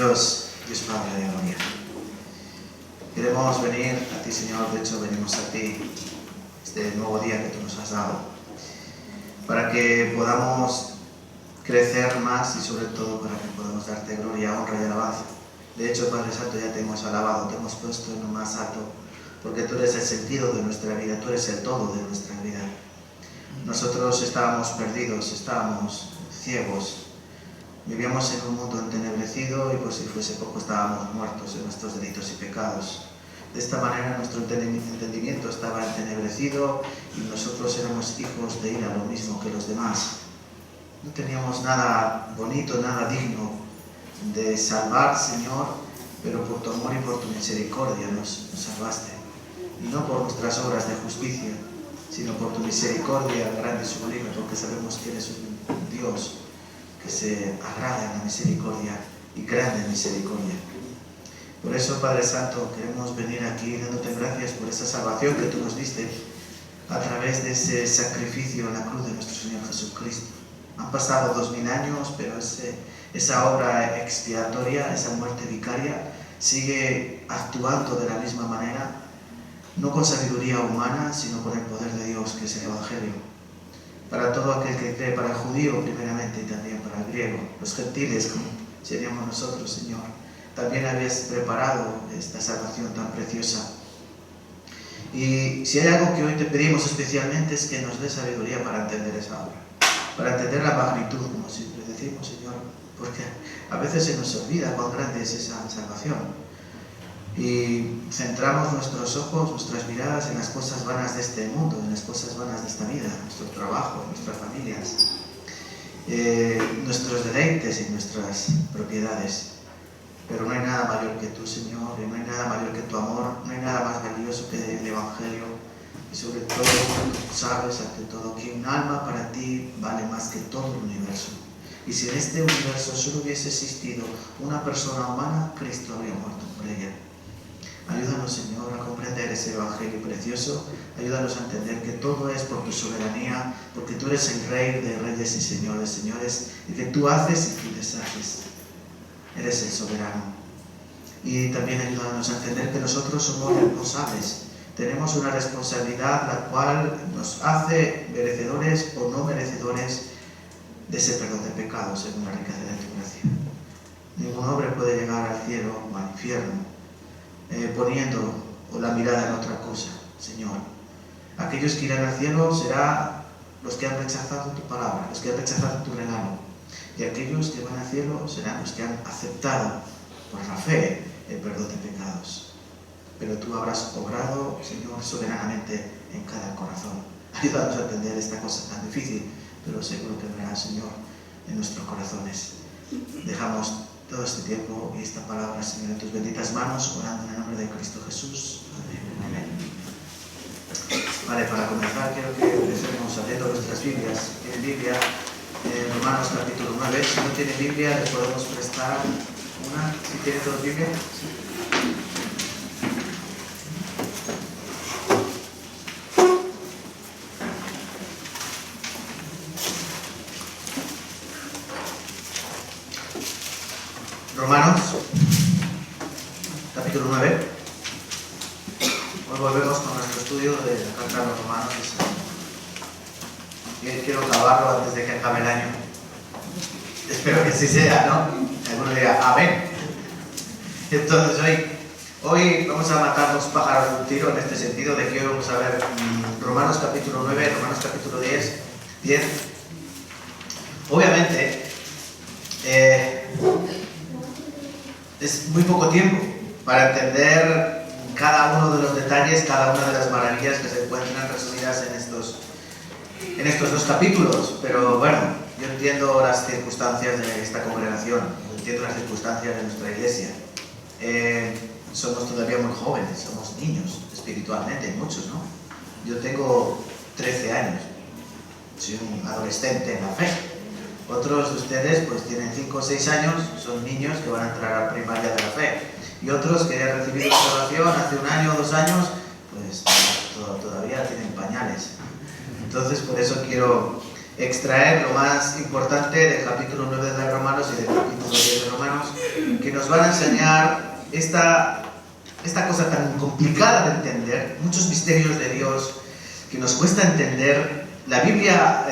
Dios Padre de gloria, queremos venir a ti, Señor. De hecho, venimos a ti este nuevo día que tú nos has dado, para que podamos crecer más y sobre todo para que podamos darte gloria, honra y alabanza. De hecho, Padre Santo, ya te hemos alabado, te hemos puesto en lo más alto, porque tú eres el sentido de nuestra vida, tú eres el todo de nuestra vida. Nosotros estábamos perdidos, estábamos ciegos, vivíamos en un mundo entenebrecido y por si fuese poco estábamos muertos en nuestros delitos y pecados. De esta manera nuestro entendimiento estaba entenebrecido y nosotros éramos hijos de ira, lo mismo que los demás. No teníamos nada bonito, nada digno de salvar, Señor, pero por tu amor y por tu misericordia nos salvaste. Y no por nuestras obras de justicia, sino por tu misericordia grande y sublime, porque sabemos que eres un Dios que se agrada en la misericordia y grande misericordia. Por eso, Padre Santo, queremos venir aquí dándote gracias por esa salvación que tú nos diste a través de ese sacrificio en la cruz de nuestro Señor Jesucristo. Han pasado 2000 años, pero esa obra expiatoria, esa muerte vicaria, sigue actuando de la misma manera, no con sabiduría humana, sino con el poder de Dios, que es el Evangelio. Para todo aquel que cree, para el judío primeramente y también para el griego, los gentiles, como seríamos nosotros, Señor. También habías preparado esta salvación tan preciosa. Y si hay algo que hoy te pedimos especialmente es que nos dé sabiduría para entender esa obra, para entender la magnitud, como siempre decimos, Señor, porque a veces se nos olvida cuán grande es esa salvación. Y centramos nuestros ojos, nuestras miradas en las cosas vanas de este mundo, en las cosas vanas de esta vida, en nuestro trabajo, en nuestras familias, nuestros deleites y nuestras propiedades. Pero no hay nada mayor que tú, Señor, y no hay nada mayor que tu amor, no hay nada más valioso que el Evangelio. Y sobre todo, tú sabes, ante todo, que un alma para ti vale más que todo el universo. Y si en este universo solo hubiese existido una persona humana, Cristo habría muerto por ella. Ayúdanos, Señor, a comprender ese Evangelio precioso. Ayúdanos a entender que todo es por tu soberanía, porque tú eres el Rey de reyes y señores, señores, y que tú haces y tú deshaces. Eres el soberano. Y también ayúdanos a entender que nosotros somos responsables. Tenemos una responsabilidad la cual nos hace merecedores o no merecedores de ese perdón de pecados según la riqueza de tu gracia. Ningún hombre puede llegar al cielo o al infierno poniendo la mirada en otra cosa, Señor. Aquellos que irán al cielo serán los que han rechazado tu palabra, los que han rechazado tu regalo. Y aquellos que van al cielo serán los que han aceptado por la fe el perdón de pecados. Pero tú habrás obrado, Señor, soberanamente en cada corazón. Ayúdanos a entender esta cosa tan difícil, pero seguro que vendrá, Señor, en nuestros corazones. Dejamos todo este tiempo y esta palabra, Señor, en tus benditas manos, orando en el nombre de Cristo Jesús. Amén. Vale, para comenzar quiero que empecemos abriendo nuestras Biblias. En Biblia, Romanos capítulo 9. Si no tiene Biblia, les podemos prestar una. Si tiene todos Biblia. Sí. Romanos, capítulo 9. Hoy volvemos con nuestro estudio de la carta de los Romanos. Y quiero acabarlo antes de que acabe el año. Espero que así sea, ¿no? Alguno dirá, amén. Entonces hoy vamos a matar dos pájaros de un tiro en este sentido, de que hoy vamos a ver Romanos capítulo 9, Romanos capítulo 10. Obviamente, es muy poco tiempo para entender cada uno de los detalles, cada una de las maravillas que se encuentran resumidas en estos dos capítulos. Pero bueno, yo entiendo las circunstancias de esta congregación, entiendo las circunstancias de nuestra iglesia. Somos todavía muy jóvenes, somos niños espiritualmente, muchos, ¿no? Yo tengo 13 años, soy un adolescente en la fe. Otros de ustedes pues tienen 5 o 6 años, son niños que van a entrar a la primaria de la fe. Y otros que han recibido salvación hace 1 año o 2 años, pues todavía tienen pañales. Entonces por eso quiero extraer lo más importante del capítulo 9 de Romanos y del capítulo 10 de Romanos, que nos van a enseñar esta cosa tan complicada de entender, muchos misterios de Dios que nos cuesta entender. La Biblia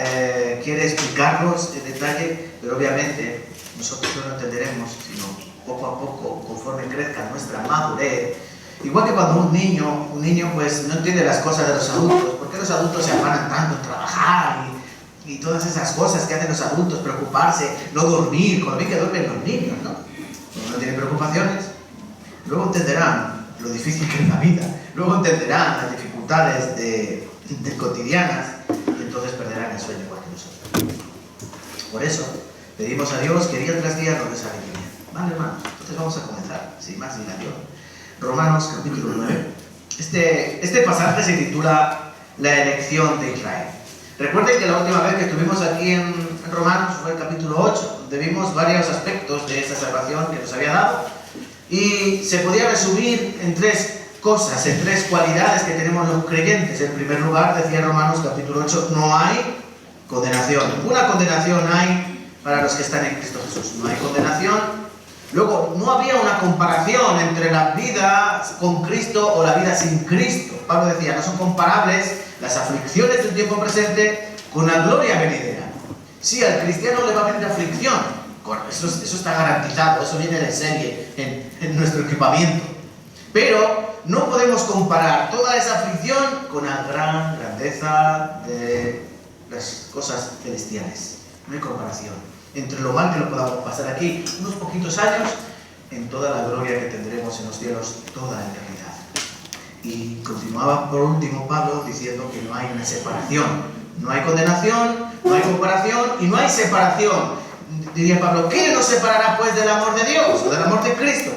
quiere explicarlos en detalle, pero obviamente nosotros no lo entenderemos, sino poco a poco, conforme crezca nuestra madurez. Igual que cuando un niño pues no entiende las cosas de los adultos. ¿Por qué los adultos se afanan tanto en trabajar y todas esas cosas que hacen los adultos, preocuparse, no dormir, con lo bien que duermen los niños, ¿no? Cuando no tienen preocupaciones, luego entenderán lo difícil que es la vida, luego entenderán las dificultades de cotidianas, y entonces perderán el sueño igual que nosotros. Por eso pedimos a Dios que día tras día nos dé sabiduría. Vale, hermanos, entonces vamos a comenzar, sin más dilación. Romanos capítulo 9. Este pasaje se titula La elección de Israel. Recuerden que la última vez que estuvimos aquí en Romanos fue el capítulo 8, donde vimos varios aspectos de esa salvación que nos había dado. Y se podía resumir en tres cosas, en tres cualidades que tenemos los creyentes. En primer lugar, decía Romanos capítulo 8, no hay condenación. Ninguna condenación hay para los que están en Cristo Jesús. No hay condenación. Luego, no había una comparación entre la vida con Cristo o la vida sin Cristo. Pablo decía, no son comparables las aflicciones del tiempo presente con la gloria venidera. Sí, al cristiano le va a venir aflicción. Eso está garantizado, eso viene de serie en nuestro equipamiento. Pero no podemos comparar toda esa aflicción con la gran grandeza de las cosas celestiales. No hay comparación entre lo mal que lo podamos pasar aquí unos poquitos años en toda la gloria que tendremos en los cielos toda la eternidad. Y continuaba por último Pablo diciendo que no hay una separación, no hay condenación, no hay comparación y no hay separación. Diría Pablo, ¿qué nos separará pues del amor de Dios o del amor de Cristo?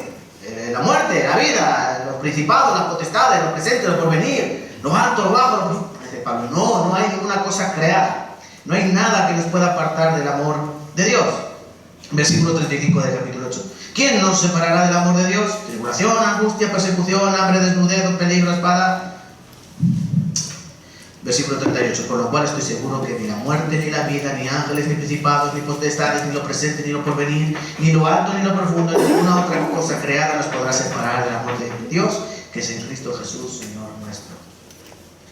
La muerte, la vida, los principados, las potestades, los presentes, los porvenir, los altos, los bajos. Dice Pablo, no hay ninguna cosa creada, no hay nada que nos pueda apartar del amor de Dios. Versículo 35 del capítulo 8. ¿Quién nos separará del amor de Dios? Tribulación, angustia, persecución, hambre, desnudez, peligro, espada. Versículo 38. Por lo cual estoy seguro que ni la muerte, ni la vida, ni ángeles, ni principados, ni potestades, ni lo presente, ni lo porvenir, ni lo alto, ni lo profundo, ni ninguna otra cosa creada nos podrá separar del amor de Dios, que es en Cristo Jesús, Señor nuestro.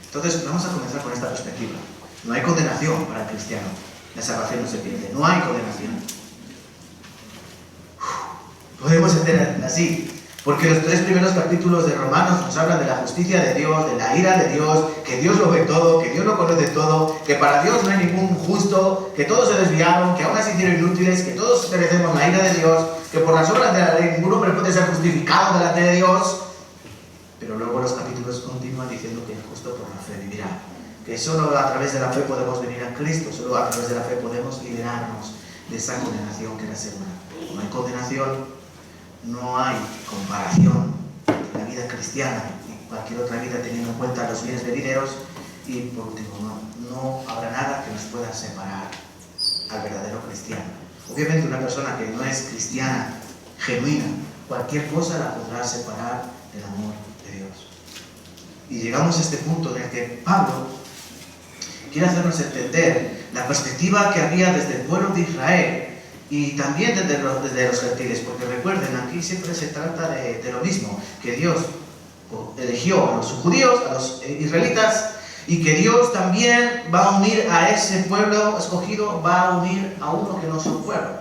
Entonces, vamos a comenzar con esta perspectiva. No hay condenación para el cristiano. La salvación no se pierde. No hay condenación. Podemos entender así. Porque los tres primeros capítulos de Romanos nos hablan de la justicia de Dios, de la ira de Dios, que Dios lo ve todo, que Dios lo conoce todo, que para Dios no hay ningún justo, que todos se desviaron, que aún se hicieron inútiles, que todos merecemos la ira de Dios, que por las obras de la ley ningún hombre puede ser justificado delante de Dios. Pero luego los capítulos continúan diciendo que el justo por la fe vivirá. Que solo a través de la fe podemos venir a Cristo, solo a través de la fe podemos liberarnos de esa condenación que era segura. No hay condenación. No hay comparación entre la vida cristiana y cualquier otra vida teniendo en cuenta los bienes venideros. Y por último, no habrá nada que nos pueda separar al verdadero cristiano. Obviamente una persona que no es cristiana, genuina, cualquier cosa la podrá separar del amor de Dios. Y llegamos a este punto en el que Pablo quiere hacernos entender la perspectiva que había desde el pueblo de Israel y también desde los gentiles, porque recuerden, aquí siempre se trata de lo mismo, que Dios eligió a los judíos, a los israelitas, y que Dios también va a unir a ese pueblo escogido, va a unir a uno que no son pueblo,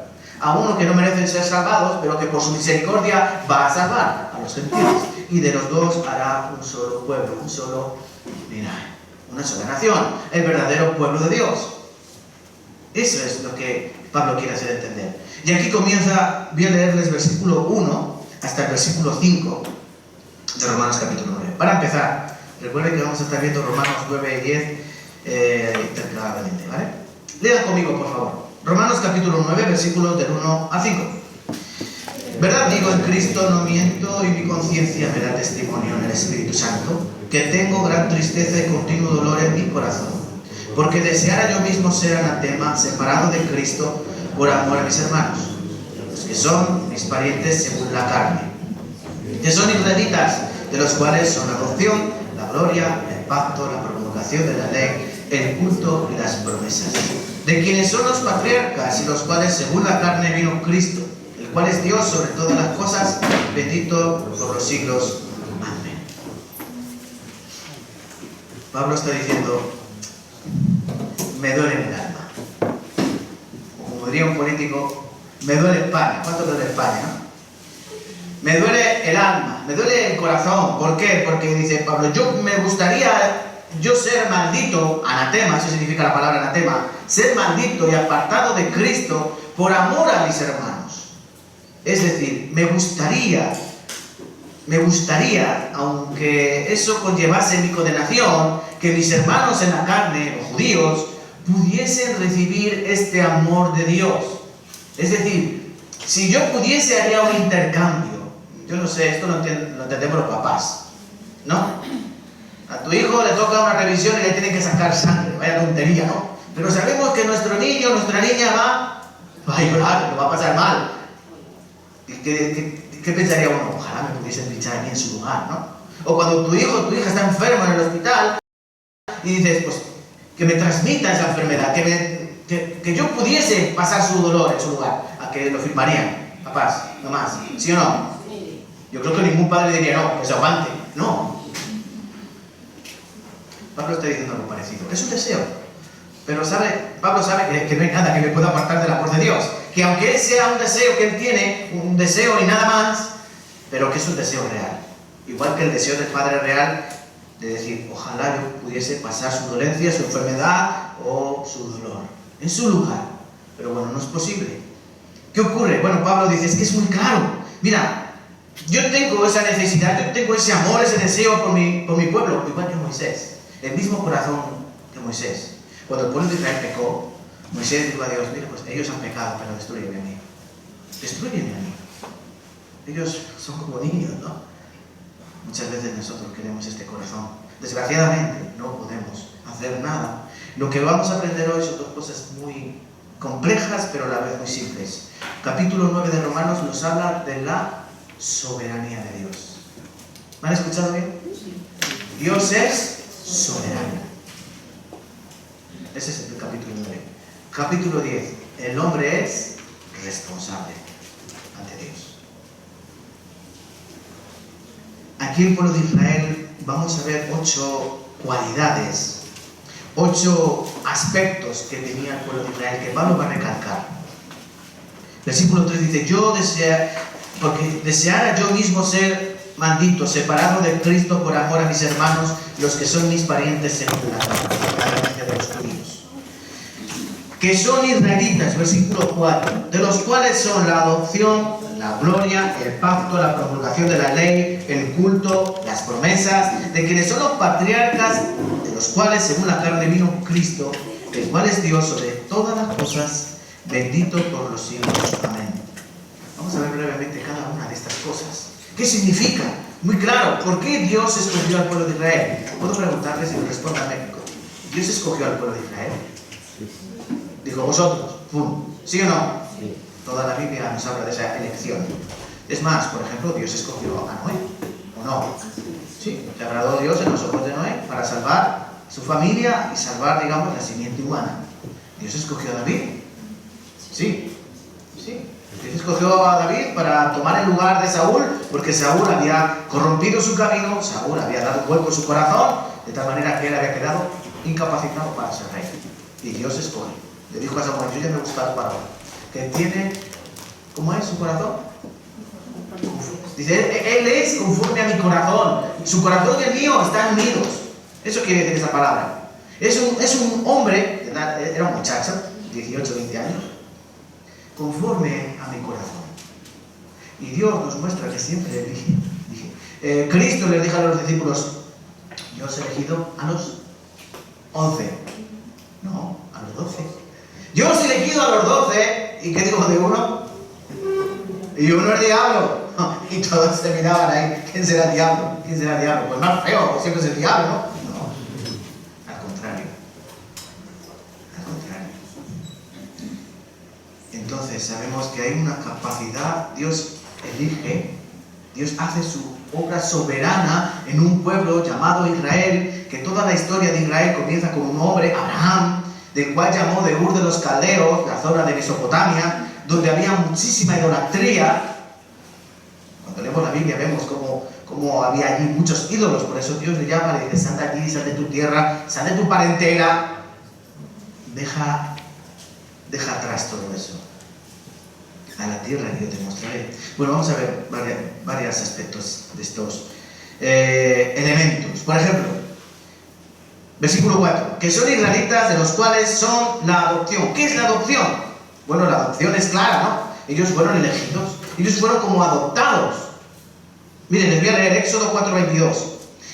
a uno que no merecen ser salvados, pero que por su misericordia va a salvar a los gentiles, y de los dos hará un solo pueblo, un solo linaje, una sola nación, el verdadero pueblo de Dios. Eso es lo que Pablo quiere hacer entender. Y aquí comienza, voy a leerles versículo 1 hasta el versículo 5 de Romanos capítulo 9. Para empezar, recuerden que vamos a estar viendo Romanos 9 y 10 intercaladamente, ¿vale? Lean conmigo, por favor. Romanos capítulo 9, versículos del 1 al 5. ¿Verdad digo en Cristo, no miento, y mi conciencia me da testimonio en el Espíritu Santo, que tengo gran tristeza y continuo dolor en mi corazón? Porque deseara yo mismo ser anatema, separado de Cristo, por amor a mis hermanos, los que son mis parientes según la carne, que son israelitas, de los cuales son la adopción, la gloria, el pacto, la promulgación de la ley, el culto y las promesas, de quienes son los patriarcas y los cuales según la carne vino Cristo, el cual es Dios sobre todas las cosas, bendito por los siglos. Amén. Pablo está diciendo, me duele el alma. Como diría un político, me duele España. ¿Cuánto duele España, no? Me duele el alma, me duele el corazón. ¿Por qué? Porque dice Pablo, yo me gustaría ser maldito, anatema, eso significa la palabra anatema, ser maldito y apartado de Cristo por amor a mis hermanos. Es decir, me gustaría, aunque eso conllevase mi condenación, que mis hermanos en la carne, los judíos, pudiesen recibir este amor de Dios. Es decir, si yo pudiese haría un intercambio. Yo no sé, esto lo entendemos los papás, ¿no? A tu hijo le toca una revisión y le tienen que sacar sangre, vaya tontería, ¿no? Pero sabemos que nuestro niño, nuestra niña va a llorar, lo va a pasar mal. ¿Qué pensaría uno? Ojalá me pudiesen pinchar a mí en su lugar, ¿no? O cuando tu hijo o tu hija está enfermo en el hospital y dices, pues, que me transmita esa enfermedad, que yo pudiese pasar su dolor en su lugar, a que lo firmarían, papás, nomás, ¿sí o no? Yo creo que ningún padre diría, no, que se aguante, no. Pablo está diciendo algo parecido, es un deseo, pero Pablo sabe que no hay nada que me pueda apartar del amor de Dios, que aunque sea un deseo que él tiene, un deseo y nada más, pero que es un deseo real, igual que el deseo del Padre real de decir, ojalá yo pudiese pasar su dolencia, su enfermedad o su dolor en su lugar, pero bueno, no es posible. ¿Qué ocurre? Bueno, Pablo dice, es que es muy claro, mira, yo tengo esa necesidad, yo tengo ese amor, ese deseo por mi pueblo, igual que Moisés, el mismo corazón que Moisés. Cuando el pueblo de Israel pecó, Moisés dijo a Dios, mira, pues ellos han pecado, pero destrúyeme a mí. Destrúyeme a mí. Ellos son como niños, ¿no? Muchas veces nosotros queremos este corazón. Desgraciadamente no podemos hacer nada. Lo que vamos a aprender hoy son dos cosas muy complejas, pero a la vez muy simples. Capítulo 9 de Romanos nos habla de la soberanía de Dios. ¿Me han escuchado bien? Dios es soberano. Ese es el capítulo 9. Capítulo 10. El hombre es responsable ante Dios. Aquí en el pueblo de Israel vamos a ver 8 cualidades, 8 aspectos que tenía el pueblo de Israel que Pablo va a recalcar. Versículo 3 dice, porque deseara yo mismo ser maldito, separado de Cristo por amor a mis hermanos, los que son mis parientes según la herencia de los judíos, que son israelitas, versículo 4, de los cuales son la adopción, la gloria, el pacto, la promulgación de la ley, el culto, las promesas, de quienes son los patriarcas, de los cuales según la carne vino Cristo, el cual es Dios sobre todas las cosas, bendito por los siglos. Amén. Vamos a ver brevemente cada una de estas cosas. ¿Qué significa? Muy claro, ¿por qué Dios escogió al pueblo de Israel? Puedo preguntarles y me respondan México. ¿Dios escogió al pueblo de Israel? Dijo, vosotros, ¡pum! ¿Sí o no? Sí. Toda la Biblia nos habla de esa elección. Es más, por ejemplo, Dios escogió a Noé, ¿o no? Sí, le agradó Dios en los ojos de Noé para salvar su familia y salvar, digamos, la simiente humana. Dios escogió a David. Sí, sí. Dios escogió a David para tomar el lugar de Saúl, porque Saúl había corrompido su camino, Saúl había dado vuelco en su corazón, de tal manera que él había quedado incapacitado para ser rey. Y Dios escoge. Le dijo a Samuel, yo ya me he buscado para que tiene, ¿cómo es su corazón? Dice, él es conforme a mi corazón. Su corazón y el mío están unidos. Eso quiere decir esa palabra. Es un hombre, era un muchacho, 18, 20 años, conforme a mi corazón. Y Dios nos muestra que siempre elige. Cristo le dijo a los discípulos, yo os he elegido a los 11. No, a los 12. Yo os he elegido a los 12. ¿Y qué digo de uno? Y uno es diablo. Y todos se miraban ahí. ¿Quién será el diablo? ¿Quién será el diablo? Pues más feo, siempre es el diablo, ¿no? No, al contrario. Al contrario. Entonces sabemos que hay una capacidad, Dios elige, Dios hace su obra soberana en un pueblo llamado Israel, que toda la historia de Israel comienza con un hombre, Abraham, del cual llamó de Ur de los Caldeos, la zona de Mesopotamia, donde había muchísima idolatría. Cuando leemos la Biblia vemos cómo había allí muchos ídolos, por eso Dios le llama, le dice, sal de allí, sal de tu tierra, sal de tu parentela, deja atrás todo eso. A la tierra que yo te mostraré. Bueno, vamos a ver varios aspectos de estos elementos. Por ejemplo, versículo 4, que son israelitas, de los cuales son la adopción. ¿Qué es la adopción? Bueno, la adopción es clara, ¿no? Ellos fueron elegidos, ellos fueron como adoptados. Miren, les voy a leer Éxodo 4:22.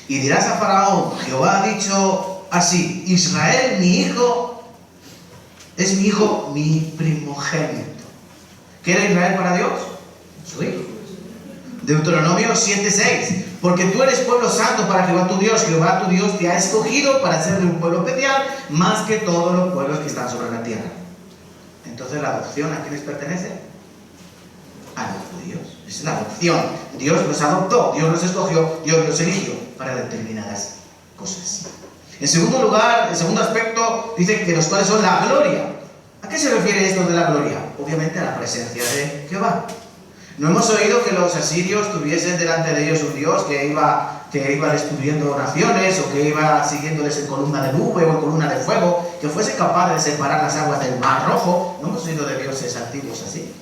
Y dirás a Faraón, Jehová ha dicho así, Israel, mi hijo, es mi hijo, mi primogénito. ¿Qué era Israel para Dios? Su hijo. Deuteronomio 7:6. Porque tú eres pueblo santo para Jehová tu Dios. Jehová tu Dios te ha escogido para ser de un pueblo especial, más que todos los pueblos que están sobre la tierra. Entonces, ¿la adopción a quiénes pertenece? A los judíos. Es la adopción. Dios los adoptó, Dios los escogió, Dios los eligió para determinadas cosas. En segundo lugar, el segundo aspecto, dice que los cuales son la gloria. ¿A qué se refiere esto de la gloria? Obviamente a la presencia de Jehová. No hemos oído que los asirios tuviesen delante de ellos un Dios que iba destruyendo naciones, o que iba siguiéndoles en columna de nube o en columna de fuego, que fuese capaz de separar las aguas del Mar Rojo. No hemos oído de dioses antiguos así.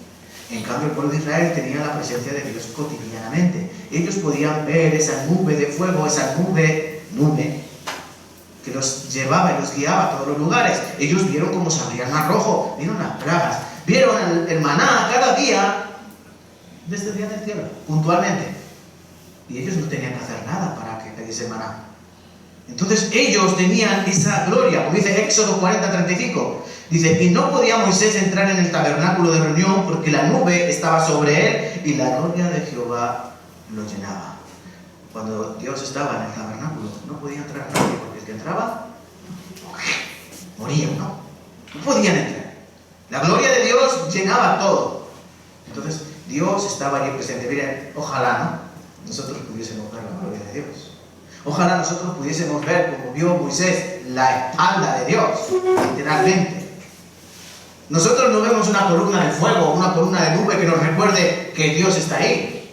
En cambio, el pueblo de Israel tenía la presencia de Dios cotidianamente. Ellos podían ver esa nube de fuego, esa nube que los llevaba y los guiaba a todos los lugares. Ellos vieron cómo se abría el Mar Rojo, vieron las plagas, vieron el maná cada día, descendía del cielo, puntualmente. Y ellos no tenían que hacer nada para que cayese maná. Entonces ellos tenían esa gloria, como dice Éxodo 40:35. Dice, y no podía Moisés entrar en el tabernáculo de reunión porque la nube estaba sobre él y la gloria de Jehová lo llenaba. Cuando Dios estaba en el tabernáculo, no podía entrar nadie, porque el que entraba, moría, ¿no? No podían entrar. La gloria de Dios llenaba todo. Entonces, Dios estaba allí presente. Miren, ojalá, ¿no? Nosotros pudiésemos ver la gloria de Dios. Ojalá nosotros pudiésemos ver, como vio Moisés, la espalda de Dios, literalmente. Nosotros no vemos una columna de fuego, una columna de nube que nos recuerde que Dios está ahí.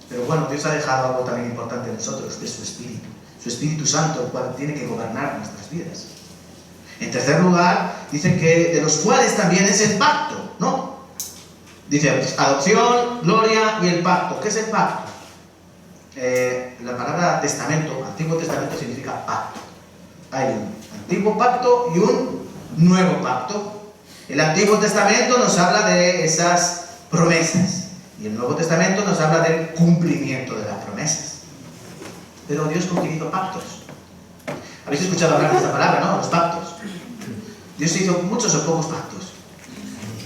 Pero bueno, Dios ha dejado algo también importante en nosotros, que es su Espíritu Santo, el cual tiene que gobernar nuestras vidas. En tercer lugar, dice que de los cuales también es el pacto, ¿no? Dice, adopción, gloria y el pacto. ¿Qué es el pacto? La palabra testamento, Antiguo Testamento, significa pacto. Hay un antiguo pacto y un nuevo pacto. El Antiguo Testamento nos habla de esas promesas y el Nuevo Testamento nos habla del cumplimiento de las promesas. Pero Dios con quién hizo pactos. Habéis escuchado hablar de esta palabra, ¿no? Los pactos. Dios hizo muchos o pocos pactos.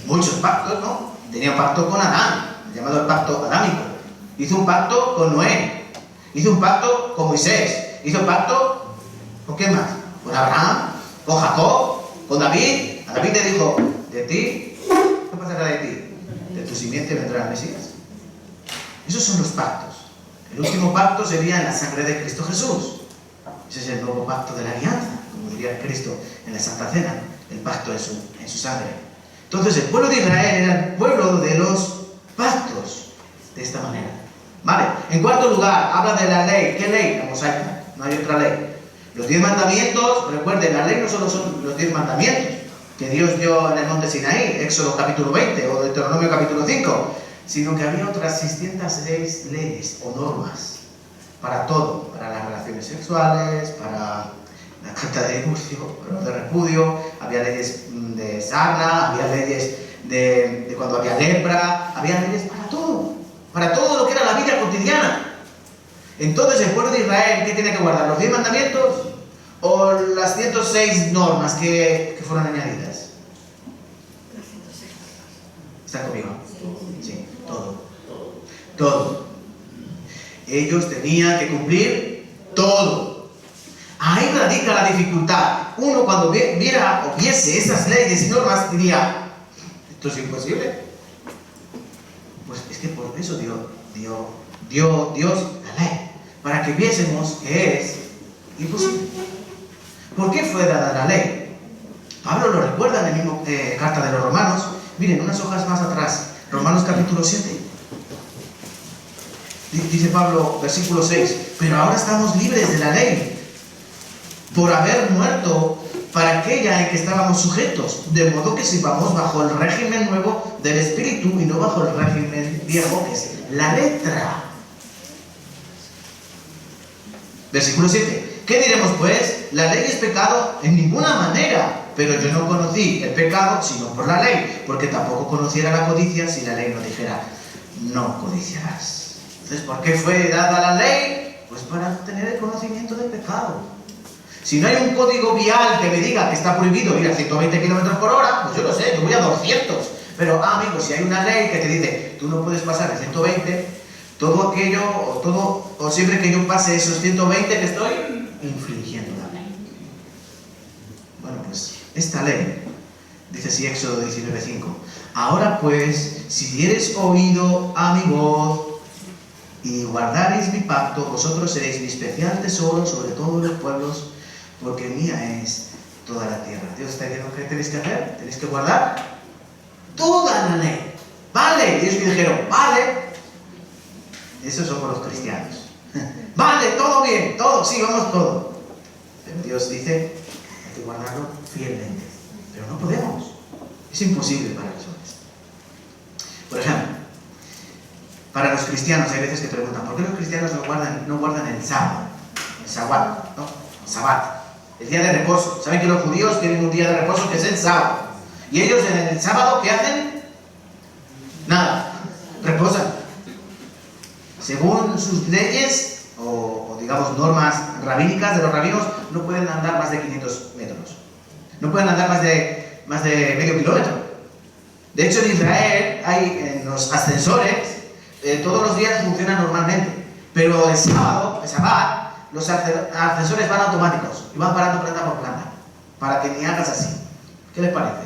Muchos pactos, ¿no? Tenía un pacto con Adán, llamado el pacto adámico. Hizo un pacto con Noé. Hizo un pacto con Moisés. Hizo un pacto ¿con quién más? Con Abraham, con Jacob, con David. A David le dijo, de ti, ¿qué pasará de ti? De tu simiente vendrá el Mesías. Esos son los pactos. El último pacto sería en la sangre de Cristo Jesús. Ese es el nuevo pacto de la alianza, como diría Cristo en la Santa Cena, el pacto en su sangre. Entonces el pueblo de Israel era el pueblo de los pactos, de esta manera. Vale, en cuarto lugar, habla de la ley. ¿Qué ley? La mosaica, no hay otra ley. Los 10 mandamientos, recuerden, la ley no solo son los 10 mandamientos que Dios dio en el monte Sinaí, Éxodo capítulo 20 o Deuteronomio capítulo 5, sino que había otras 606 leyes o normas para todo, para las relaciones sexuales, para la carta de divorcio, de repudio, había leyes de sarna, había leyes de cuando había lepra, había leyes para todo lo que era la vida cotidiana. Entonces el pueblo de Israel, ¿qué tiene que guardar? ¿Los 10 mandamientos o las 106 normas que fueron añadidas? ¿Están conmigo? Sí, todo. Ellos tenían que cumplir todo. Ahí radica la dificultad. Uno cuando viera o viese esas leyes y normas diría, ¿esto es imposible? Pues es que por eso dio Dios la para que viésemos que es imposible. ¿Por qué fue dada la ley? Pablo lo recuerda en la misma carta de los Romanos. Miren, unas hojas más atrás, Romanos capítulo 7. Dice Pablo, versículo 6, pero ahora estamos libres de la ley, por haber muerto para aquella en que estábamos sujetos, de modo que sirvamos bajo el régimen nuevo del Espíritu y no bajo el régimen viejo, que es la letra. Versículo 7. ¿Qué diremos pues? La ley es pecado en ninguna manera, pero yo no conocí el pecado sino por la ley, porque tampoco conociera la codicia si la ley no dijera, no codiciarás. Entonces, ¿por qué fue dada la ley? Pues para tener el conocimiento del pecado. Si no hay un código vial que me diga que está prohibido ir a 120 km por hora, pues yo lo sé, yo voy a 200. Pero, amigos, si hay una ley que te dice, tú no puedes pasar de 120, todo aquello, o siempre que yo pase esos 120 que estoy infringiendo la ley. Bueno, pues, esta ley, dice así Éxodo 19:5, ahora pues, si diereis oído a mi voz, y guardaréis mi pacto, vosotros seréis mi especial tesoro sobre todos los pueblos, porque mía es toda la tierra. Dios está diciendo, ¿qué tenéis que hacer? Tenéis que guardar toda la ley. Vale, ellos me dijeron, vale. Esos somos los cristianos. Vale, todo bien, todo, sí, vamos todo. Pero Dios dice, hay que guardarlo fielmente. Pero no podemos. Es imposible para los hombres. Por ejemplo, para los cristianos, hay veces que preguntan, ¿por qué los cristianos no guardan el sábado? El sabbat, ¿no? El sabbat, el día de reposo. ¿Saben que los judíos tienen un día de reposo que es el sábado? Y ellos en el sábado, ¿qué hacen? Nada, reposan. Según sus leyes, o digamos normas rabínicas de los rabinos, no pueden andar más de 500 metros. No pueden andar más de medio kilómetro. De hecho, en Israel hay en los ascensores, todos los días funcionan normalmente, pero el sábado, el sabbat, los ascensores van automáticos y van parando planta por planta, para que ni hagas así. ¿Qué les parece?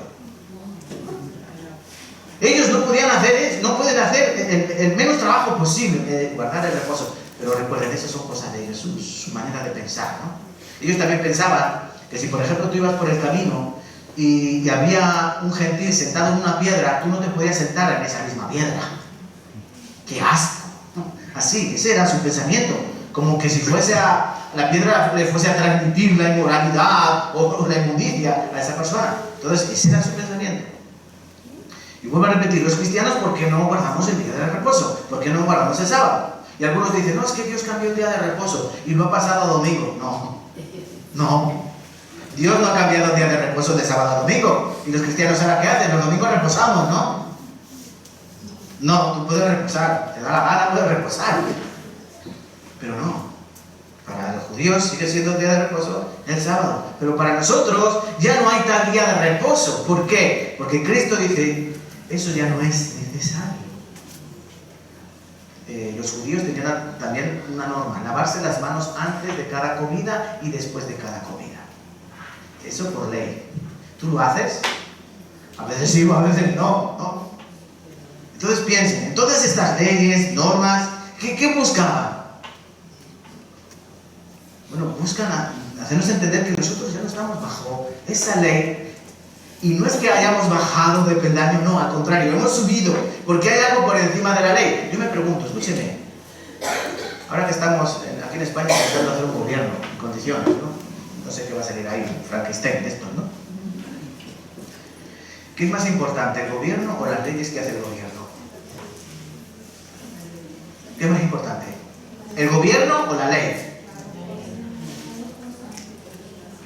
Ellos no pueden hacer el menos trabajo posible, guardar el reposo, pero recuerden, esas son cosas de ellos, su manera de pensar, ¿no? Ellos también pensaban que si por ejemplo tú ibas por el camino y había un gentil sentado en una piedra, tú no te podías sentar en esa misma piedra. ¡Qué asco! Así, ese era su pensamiento. Como que si la piedra le fuese a transmitir la inmoralidad o la inmundicia a esa persona. Entonces, ese era su pensamiento. Y vuelvo a repetir, los cristianos, ¿por qué no guardamos el día de reposo? ¿Por qué no guardamos el sábado? Y algunos dicen, no, es que Dios cambió el día de reposo y lo ha pasado a domingo. No. Dios no ha cambiado el día de reposo de sábado a domingo. Y los cristianos, ¿ahora qué hacen? Los domingos reposamos, ¿no? No, tú puedes reposar, te da la gana, puedes reposar. Pero no. Para los judíos sigue siendo el día de reposo el sábado. Pero para nosotros ya no hay tal día de reposo. ¿Por qué? Porque Cristo dice, eso ya no es necesario. Los judíos tenían también una norma, lavarse las manos antes de cada comida y después de cada comida. Eso por ley. ¿Tú lo haces? A veces sí, a veces no. Entonces piensen, en todas estas leyes, normas, ¿qué buscaban? Bueno, buscan hacernos entender que nosotros ya no estamos bajo esa ley. Y no es que hayamos bajado de peldaño, no, al contrario, hemos subido, porque hay algo por encima de la ley. Yo me pregunto, escúcheme, ahora que estamos aquí en España intentando hacer un gobierno en condiciones, ¿no? No sé qué va a salir ahí, Frankenstein de estos, ¿no? ¿Qué es más importante, el gobierno o las leyes que hace el gobierno? ¿Qué es más importante? ¿El gobierno o la ley?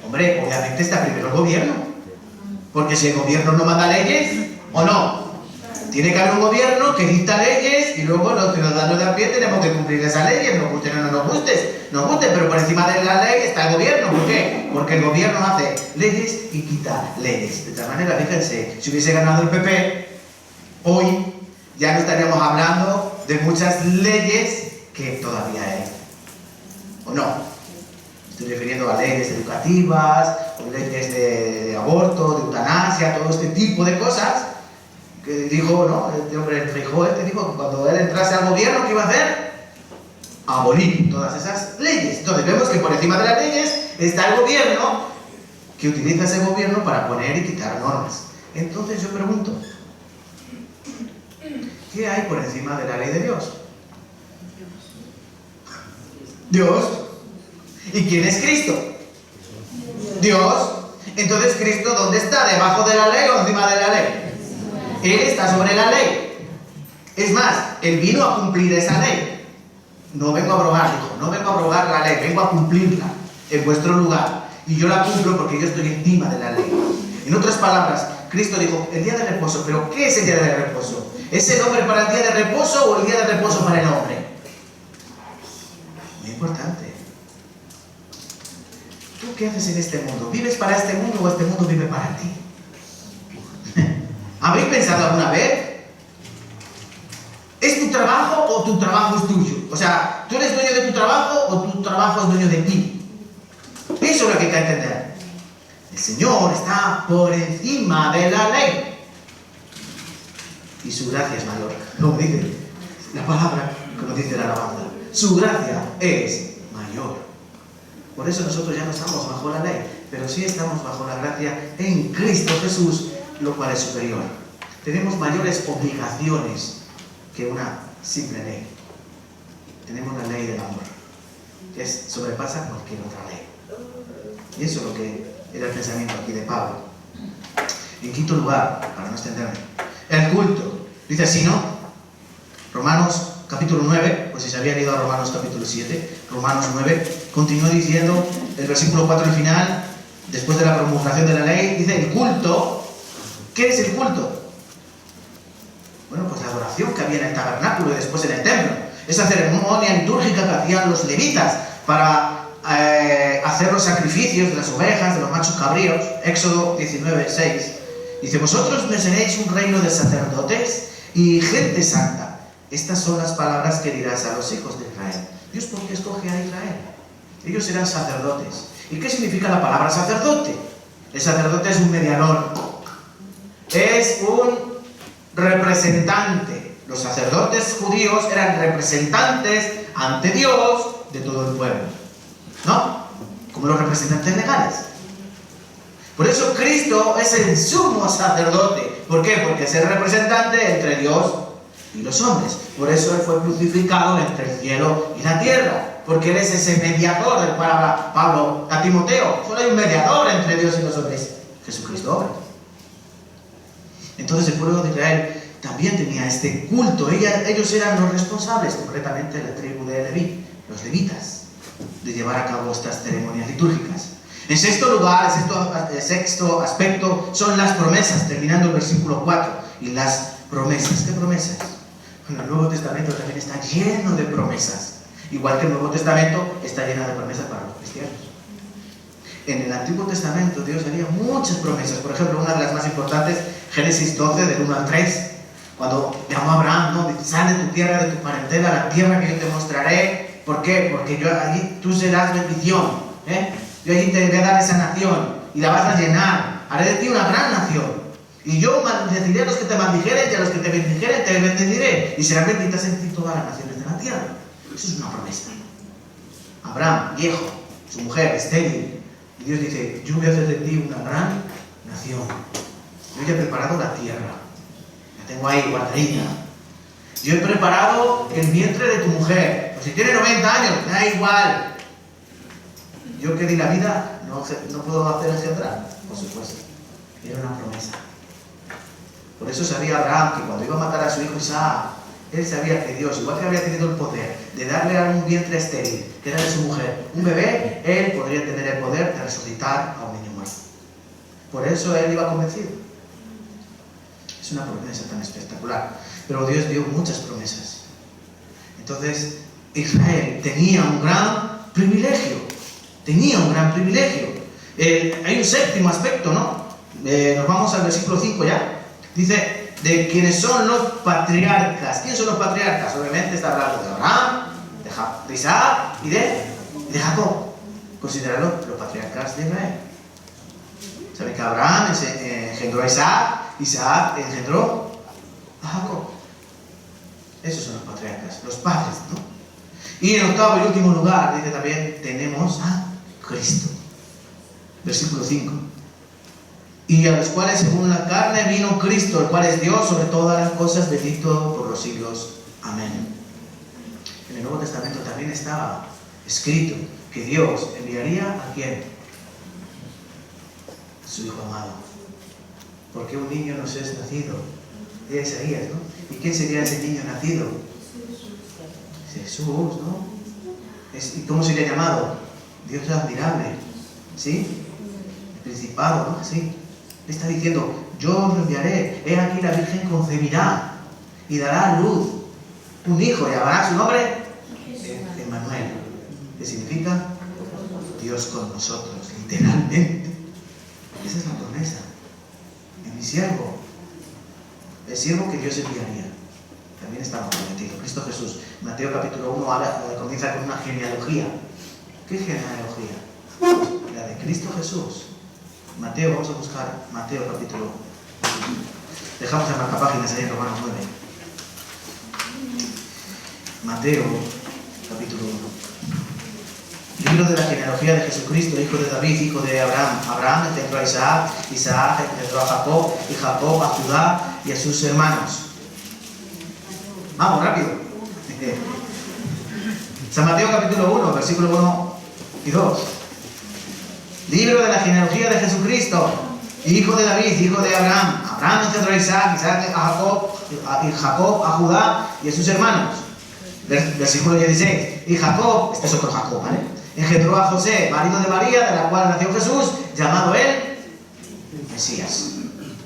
Hombre, obviamente está primero el gobierno. Porque si el gobierno no manda leyes, ¿o no? Tiene que haber un gobierno que dicta leyes y luego los ciudadanos de a pie tenemos que cumplir esas leyes, nos gusten o no nos gusten, pero por encima de la ley está el gobierno. ¿Por qué? Porque el gobierno hace leyes y quita leyes. De tal manera, fíjense, si hubiese ganado el PP, hoy ya no estaríamos hablando de muchas leyes que todavía hay. ¿O no? Estoy refiriendo a leyes educativas, o leyes de aborto, de eutanasia, todo este tipo de cosas que dijo, ¿no? Este hombre, el Feijóo, dijo que cuando él entrase al gobierno, ¿qué iba a hacer? abolir todas esas leyes. Entonces vemos que por encima de las leyes está el gobierno, que utiliza ese gobierno para poner y quitar normas. Entonces yo pregunto, ¿qué hay por encima de la ley de Dios? Dios. ¿Y quién es Cristo? Dios. Entonces, ¿Cristo dónde está? ¿Debajo de la ley o encima de la ley? Él está sobre la ley. Es más, Él vino a cumplir esa ley. No vengo a abrogar, dijo, no vengo a abrogar la ley, vengo a cumplirla en vuestro lugar. Y yo la cumplo porque yo estoy encima de la ley. En otras palabras, Cristo dijo, el día de reposo. ¿Pero qué es el día de reposo? ¿Es el hombre para el día de reposo o el día de reposo para el hombre? Muy importante. ¿Tú qué haces en este mundo? ¿Vives para este mundo o este mundo vive para ti? ¿Habéis pensado alguna vez? ¿Es tu trabajo o tu trabajo es tuyo? O sea, ¿tú eres dueño de tu trabajo o tu trabajo es dueño de ti? Eso es lo que hay que entender. El Señor está por encima de la ley. Y su gracia es mayor. Como dice la palabra, como dice la alabanza. Su gracia es mayor. Por eso nosotros ya no estamos bajo la ley, pero sí estamos bajo la gracia en Cristo Jesús, lo cual es superior. Tenemos mayores obligaciones que una simple ley. Tenemos la ley del amor, que sobrepasa cualquier otra ley. Y eso es lo que era el pensamiento aquí de Pablo. En quinto lugar, para no extenderme, el culto. Dice así, ¿no? Romanos capítulo 9, pues si se habían ido a Romanos capítulo 7, Romanos 9, continúa diciendo, el versículo 4 al final, después de la promulgación de la ley, dice el culto. ¿Qué es el culto? Bueno, pues la adoración que había en el tabernáculo y después en el templo. Esa ceremonia litúrgica que hacían los levitas para hacer los sacrificios de las ovejas, de los machos cabríos. Éxodo 19, 6. Dice, vosotros me seréis un reino de sacerdotes y gente santa. Estas son las palabras que dirás a los hijos de Israel. Dios, ¿por qué escoge a Israel? Ellos eran sacerdotes. ¿Y qué significa la palabra sacerdote? El sacerdote es un mediador. Es un representante. Los sacerdotes judíos eran representantes ante Dios de todo el pueblo, ¿no? Como los representantes legales. Por eso Cristo es el sumo sacerdote. ¿Por qué? Porque es el representante entre Dios y los hombres. Por eso Él fue crucificado entre el cielo y la tierra. Porque Él es ese mediador del cual habla Pablo a Timoteo. Solo hay un mediador entre Dios y los hombres, Jesucristo hombre. Entonces el pueblo de Israel también tenía este culto. Ellos eran los responsables, concretamente la tribu de Leví, los levitas, de llevar a cabo estas ceremonias litúrgicas. En sexto lugar, el sexto aspecto son las promesas, terminando el versículo 4. Y las promesas, ¿qué promesas? Bueno, el Nuevo Testamento también está lleno de promesas. Igual que el Nuevo Testamento está lleno de promesas para los cristianos. En el Antiguo Testamento Dios haría muchas promesas. Por ejemplo, una de las más importantes, Génesis 12, del 1 al 3. Cuando llamó a Abraham, ¿no? Dice, sal de tu tierra, de tu parentela, a la tierra que yo te mostraré. ¿Por qué? Porque yo allí tú serás bendición. Yo allí te voy a dar esa nación y la vas a llenar. Haré de ti una gran nación. Y yo maldeciré a los que te maldijeren y a los que te bendijeren te bendeciré. Y serán benditas en ti todas las naciones de la tierra. Eso es una promesa. Abraham, viejo, su mujer, estéril. Y Dios dice, yo voy a hacer de ti una gran nación. Yo ya he preparado la tierra. La tengo ahí guardadita. Yo he preparado el vientre de tu mujer. Pues si tiene 90 años, me da igual. Yo que di la vida, no puedo hacer engendrar. Por supuesto. Era una promesa. Por eso sabía Abraham que cuando iba a matar a su hijo Isaac, él sabía que Dios, igual que había tenido el poder de darle a un vientre estéril, que era de su mujer, un bebé, él podría tener el poder de resucitar a un niño muerto. Por eso él iba convencido. Es una promesa tan espectacular. Pero Dios dio muchas promesas. Entonces, Israel tenía un gran privilegio. Tenía un gran privilegio. Hay un séptimo aspecto, ¿no? Nos vamos al versículo 5 ya. Dice, de quienes son los patriarcas. ¿Quiénes son los patriarcas? Obviamente está hablando de Abraham, de Isaac y de Jacob. Considéralo los patriarcas de Israel. ¿Saben que Abraham engendró a Isaac? Isaac engendró a Jacob. Esos son los patriarcas, los padres, ¿no? Y en octavo y último lugar, dice también, tenemos a Cristo. Versículo 5. Y a los cuales según la carne vino Cristo, el cual es Dios sobre todas las cosas, bendito por los siglos. Amén. En el Nuevo Testamento también estaba escrito que Dios enviaría ¿a quién? A su Hijo amado. Porque un niño nos es nacido. De Isaías, ¿no? ¿Y quién sería ese niño nacido? Jesús, ¿no? ¿Y cómo sería llamado? Dios admirable. ¿Sí? El principado, ¿no? Sí. Le está diciendo, yo os lo enviaré. He aquí la Virgen concebirá y dará a luz un hijo, y llamará su nombre Emmanuel, que significa Dios con nosotros, literalmente. Esa es la promesa. En mi siervo, el siervo que Dios enviaría, también estaba prometido. Cristo Jesús. Mateo capítulo 1 comienza con una genealogía. ¿Qué genealogía? La de Cristo Jesús. Mateo, vamos a buscar Mateo capítulo 1. Dejamos en marcapáginas ahí en Romanos 9. Mateo capítulo 1. Libro de la genealogía de Jesucristo, hijo de David, hijo de Abraham. Abraham engendró a Isaac, Isaac engendró a Jacob, y Jacob a Judá y a sus hermanos. Vamos, rápido. San Mateo capítulo 1, versículo 1 y 2. Libro de la genealogía de Jesucristo, hijo de David, hijo de Abraham. Abraham engendró a Isaac, Isaac a Jacob, y Jacob a Judá y a sus hermanos. Versículo 16. Y Jacob, este es otro Jacob, ¿vale? Engendró a José, marido de María, de la cual nació Jesús, llamado él Mesías,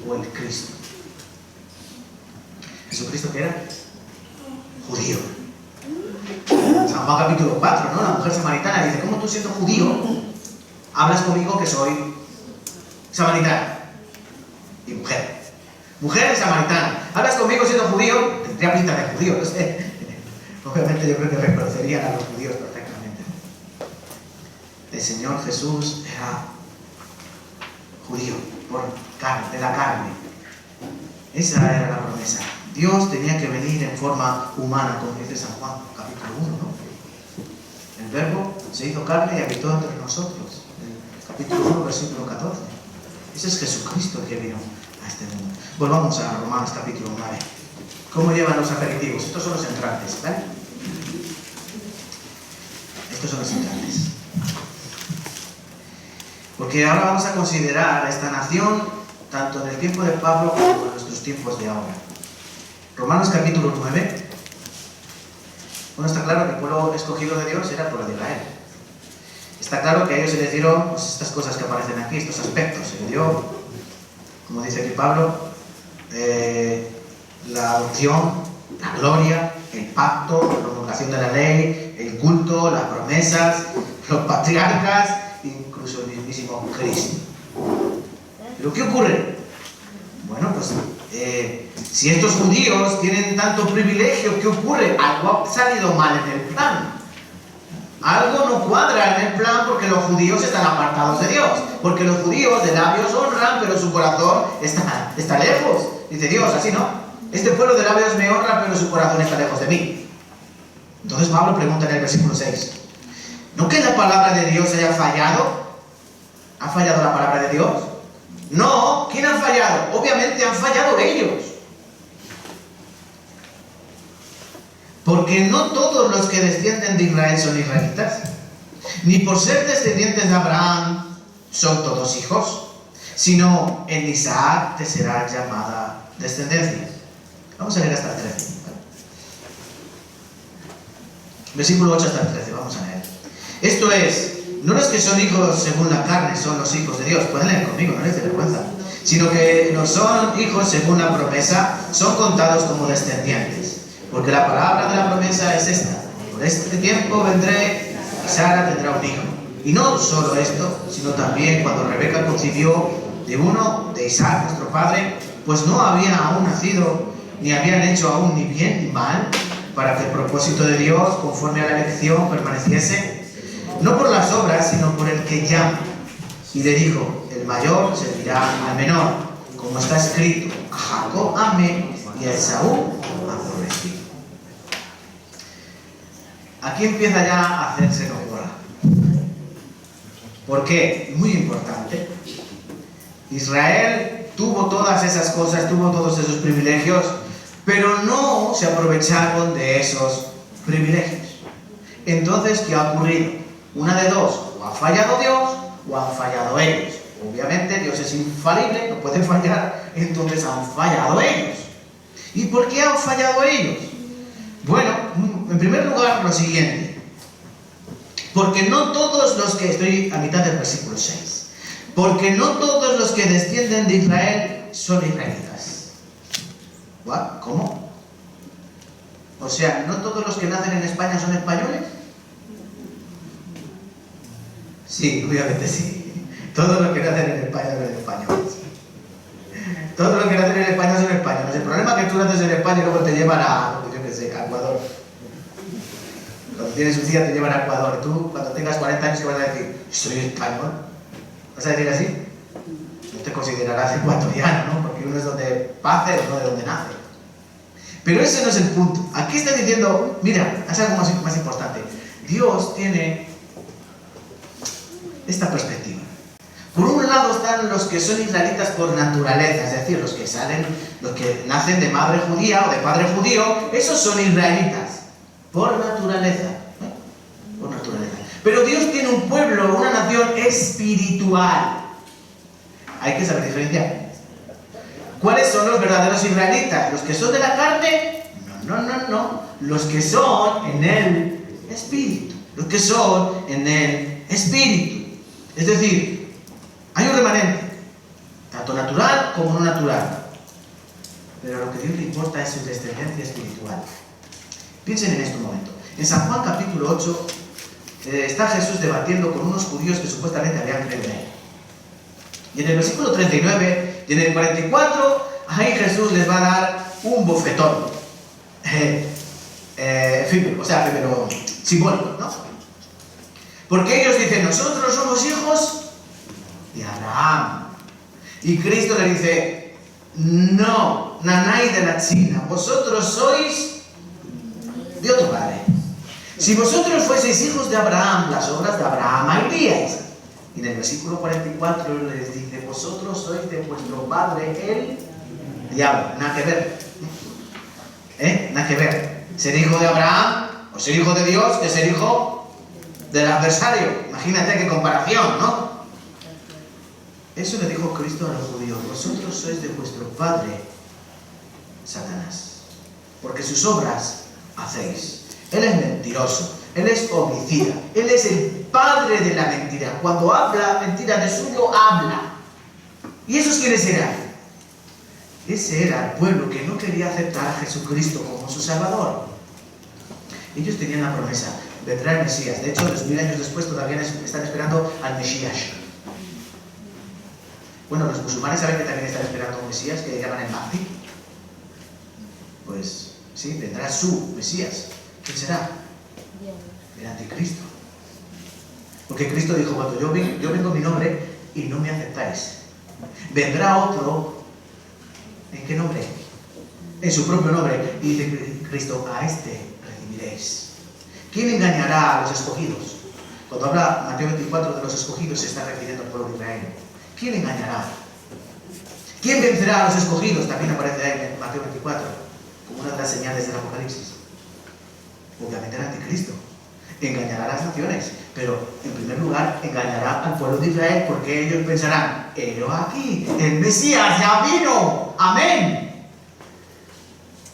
o el Cristo. ¿Jesucristo qué era? Judío. San Juan capítulo 4, ¿no? La mujer samaritana dice, ¿cómo tú siendo judío hablas conmigo que soy samaritana? Y mujer. Mujer samaritana. ¿Hablas conmigo siendo judío? Tendría pinta de judío, no sé. Obviamente yo creo que reconocerían a los judíos perfectamente. El Señor Jesús era judío, por carne, de la carne. Esa era la promesa. Dios tenía que venir en forma humana, como dice San Juan, capítulo 1, ¿no? El Verbo se hizo carne y habitó entre nosotros. El capítulo 1, versículo 14. Ese es Jesucristo el que vino a este mundo. Volvamos a Romanos capítulo 9. ¿Cómo llevan los aperitivos? Estos son los entrantes, ¿vale? Estos son los entrantes. Porque ahora vamos a considerar a esta nación tanto en el tiempo de Pablo como en nuestros tiempos de ahora. Romanos capítulo 9. Bueno, está claro que el pueblo escogido de Dios era el pueblo de Israel. Está claro que a ellos se les dieron pues, estas cosas que aparecen aquí, estos aspectos. Se les dio, como dice aquí Pablo, la adopción, la gloria, el pacto, la promulgación de la ley, el culto, las promesas, los patriarcas, incluso el mismísimo Cristo. ¿Pero qué ocurre? Bueno, pues si estos judíos tienen tanto privilegio, ¿qué ocurre? Algo ha salido mal en el plan. Algo no cuadra en el plan porque los judíos están apartados de Dios. Porque los judíos de labios honran, pero su corazón está lejos. Dice Dios, así no. Este pueblo de labios me honra, pero su corazón está lejos de mí. Entonces Pablo pregunta en el versículo 6. ¿No que la palabra de Dios haya fallado? ¿Ha fallado la palabra de Dios? No, ¿quién ha fallado? Obviamente han fallado ellos. Porque no todos los que descienden de Israel son israelitas, ni por ser descendientes de Abraham son todos hijos, sino en Isaac te será llamada descendencia. Vamos a leer hasta el 13. Versículo 8 hasta el 13, vamos a leer. Esto es, no los que son hijos según la carne son los hijos de Dios, pueden leer conmigo, no les dé vergüenza, sino que no son hijos según la promesa, son contados como descendientes. Porque la palabra de la promesa es esta: por este tiempo vendré y Sara tendrá un hijo. Y no solo esto, sino también cuando Rebeca concibió de uno, de Isaac, nuestro padre, pues no había aún nacido, ni habían hecho aún ni bien ni mal, para que el propósito de Dios, conforme a la elección, permaneciese, no por las obras, sino por el que llama. Y le dijo: el mayor servirá al menor, como está escrito: a Jacob amé y a Esaú aborrecí. aquí empieza ya a hacerse con bola. ¿Por qué? Muy importante. Israel tuvo todas esas cosas, tuvo todos esos privilegios, pero no se aprovecharon de esos privilegios. Entonces, ¿qué ha ocurrido? Una de dos, o ha fallado Dios o han fallado ellos. Obviamente Dios es infalible, no puede fallar, entonces han fallado ellos. ¿Y por qué han fallado ellos? Bueno, en primer lugar, lo siguiente. Porque no todos los que... Estoy a mitad del versículo 6. Porque no todos los que descienden de Israel son israelitas. ¿What? ¿Cómo? O sea, ¿no todos los que nacen en España son españoles? Sí, obviamente sí. Todos los que nacen en España son españoles. Todos los que nacen en España son españoles. El problema es que tú naces en España y luego te llevan a, yo qué sé, a Ecuador. Cuando tienes un día te llevan a Ecuador. Tú, cuando tengas 40 años, ¿qué vas a decir? Soy español. ¿Vas a decir así? No te considerarás ecuatoriano, ¿no? Porque uno es donde pase o no de donde nace. Pero ese no es el punto. Aquí está diciendo, mira, es algo más importante. Dios tiene esta perspectiva. Por un lado están los que son israelitas por naturaleza, es decir, los que nacen de madre judía o de padre judío, esos son israelitas, por naturaleza. Por naturaleza. Pero Dios tiene un pueblo, una nación espiritual. Hay que saber diferenciar. ¿Cuáles son los verdaderos israelitas? ¿Los que son de la carne? No. Los que son en el espíritu. Los que son en el espíritu. Es decir, hay un remanente, tanto natural como no natural. Pero lo que a Dios le importa es su descendencia espiritual. Piensen en esto un momento. En San Juan capítulo 8 está Jesús debatiendo con unos judíos que supuestamente habían creído en él. Y en el versículo 39 y en el 44, ahí Jesús les va a dar un bofetón. Pero simbólico, ¿no? Porque ellos dicen, nosotros somos hijos de Abraham. Y Cristo le dice, no, nanay de la China, vosotros sois de otro padre. Si vosotros fueseis hijos de Abraham, las obras de Abraham haríais. Y en el versículo 44 les dice, vosotros sois de vuestro padre el diablo. Nada que ver. Nada que ver. Ser hijo de Abraham o ser hijo de Dios que ser hijo del adversario. Imagínate qué comparación, ¿no? Eso le dijo Cristo a los judíos. Vosotros sois de vuestro padre Satanás, porque sus obras hacéis. Él es mentiroso, él es homicida, él es el padre de la mentira. Cuando habla mentira de suyo, habla. ¿Y esos quiénes eran? Ese era el pueblo que no quería aceptar a Jesucristo como su Salvador. Ellos tenían la promesa, vendrá el Mesías. De hecho, 2000 años después todavía están esperando al Mesías. Bueno, los musulmanes saben que también están esperando a un Mesías que le llaman el Mahdi. Pues sí, vendrá su Mesías. ¿Quién será? El anticristo. Porque Cristo dijo, cuando yo vengo en mi nombre y no me aceptáis. Vendrá otro, ¿en qué nombre? En su propio nombre. Y dice Cristo, a este recibiréis. ¿Quién engañará a los escogidos? Cuando habla Mateo 24 de los escogidos, se está refiriendo al pueblo de Israel. ¿Quién engañará? ¿Quién vencerá a los escogidos? También aparece ahí en Mateo 24, como una de las señales del Apocalipsis. Obviamente el anticristo. Engañará a las naciones, pero en primer lugar engañará al pueblo de Israel, porque ellos pensarán, pero aquí, el Mesías ya vino, amén.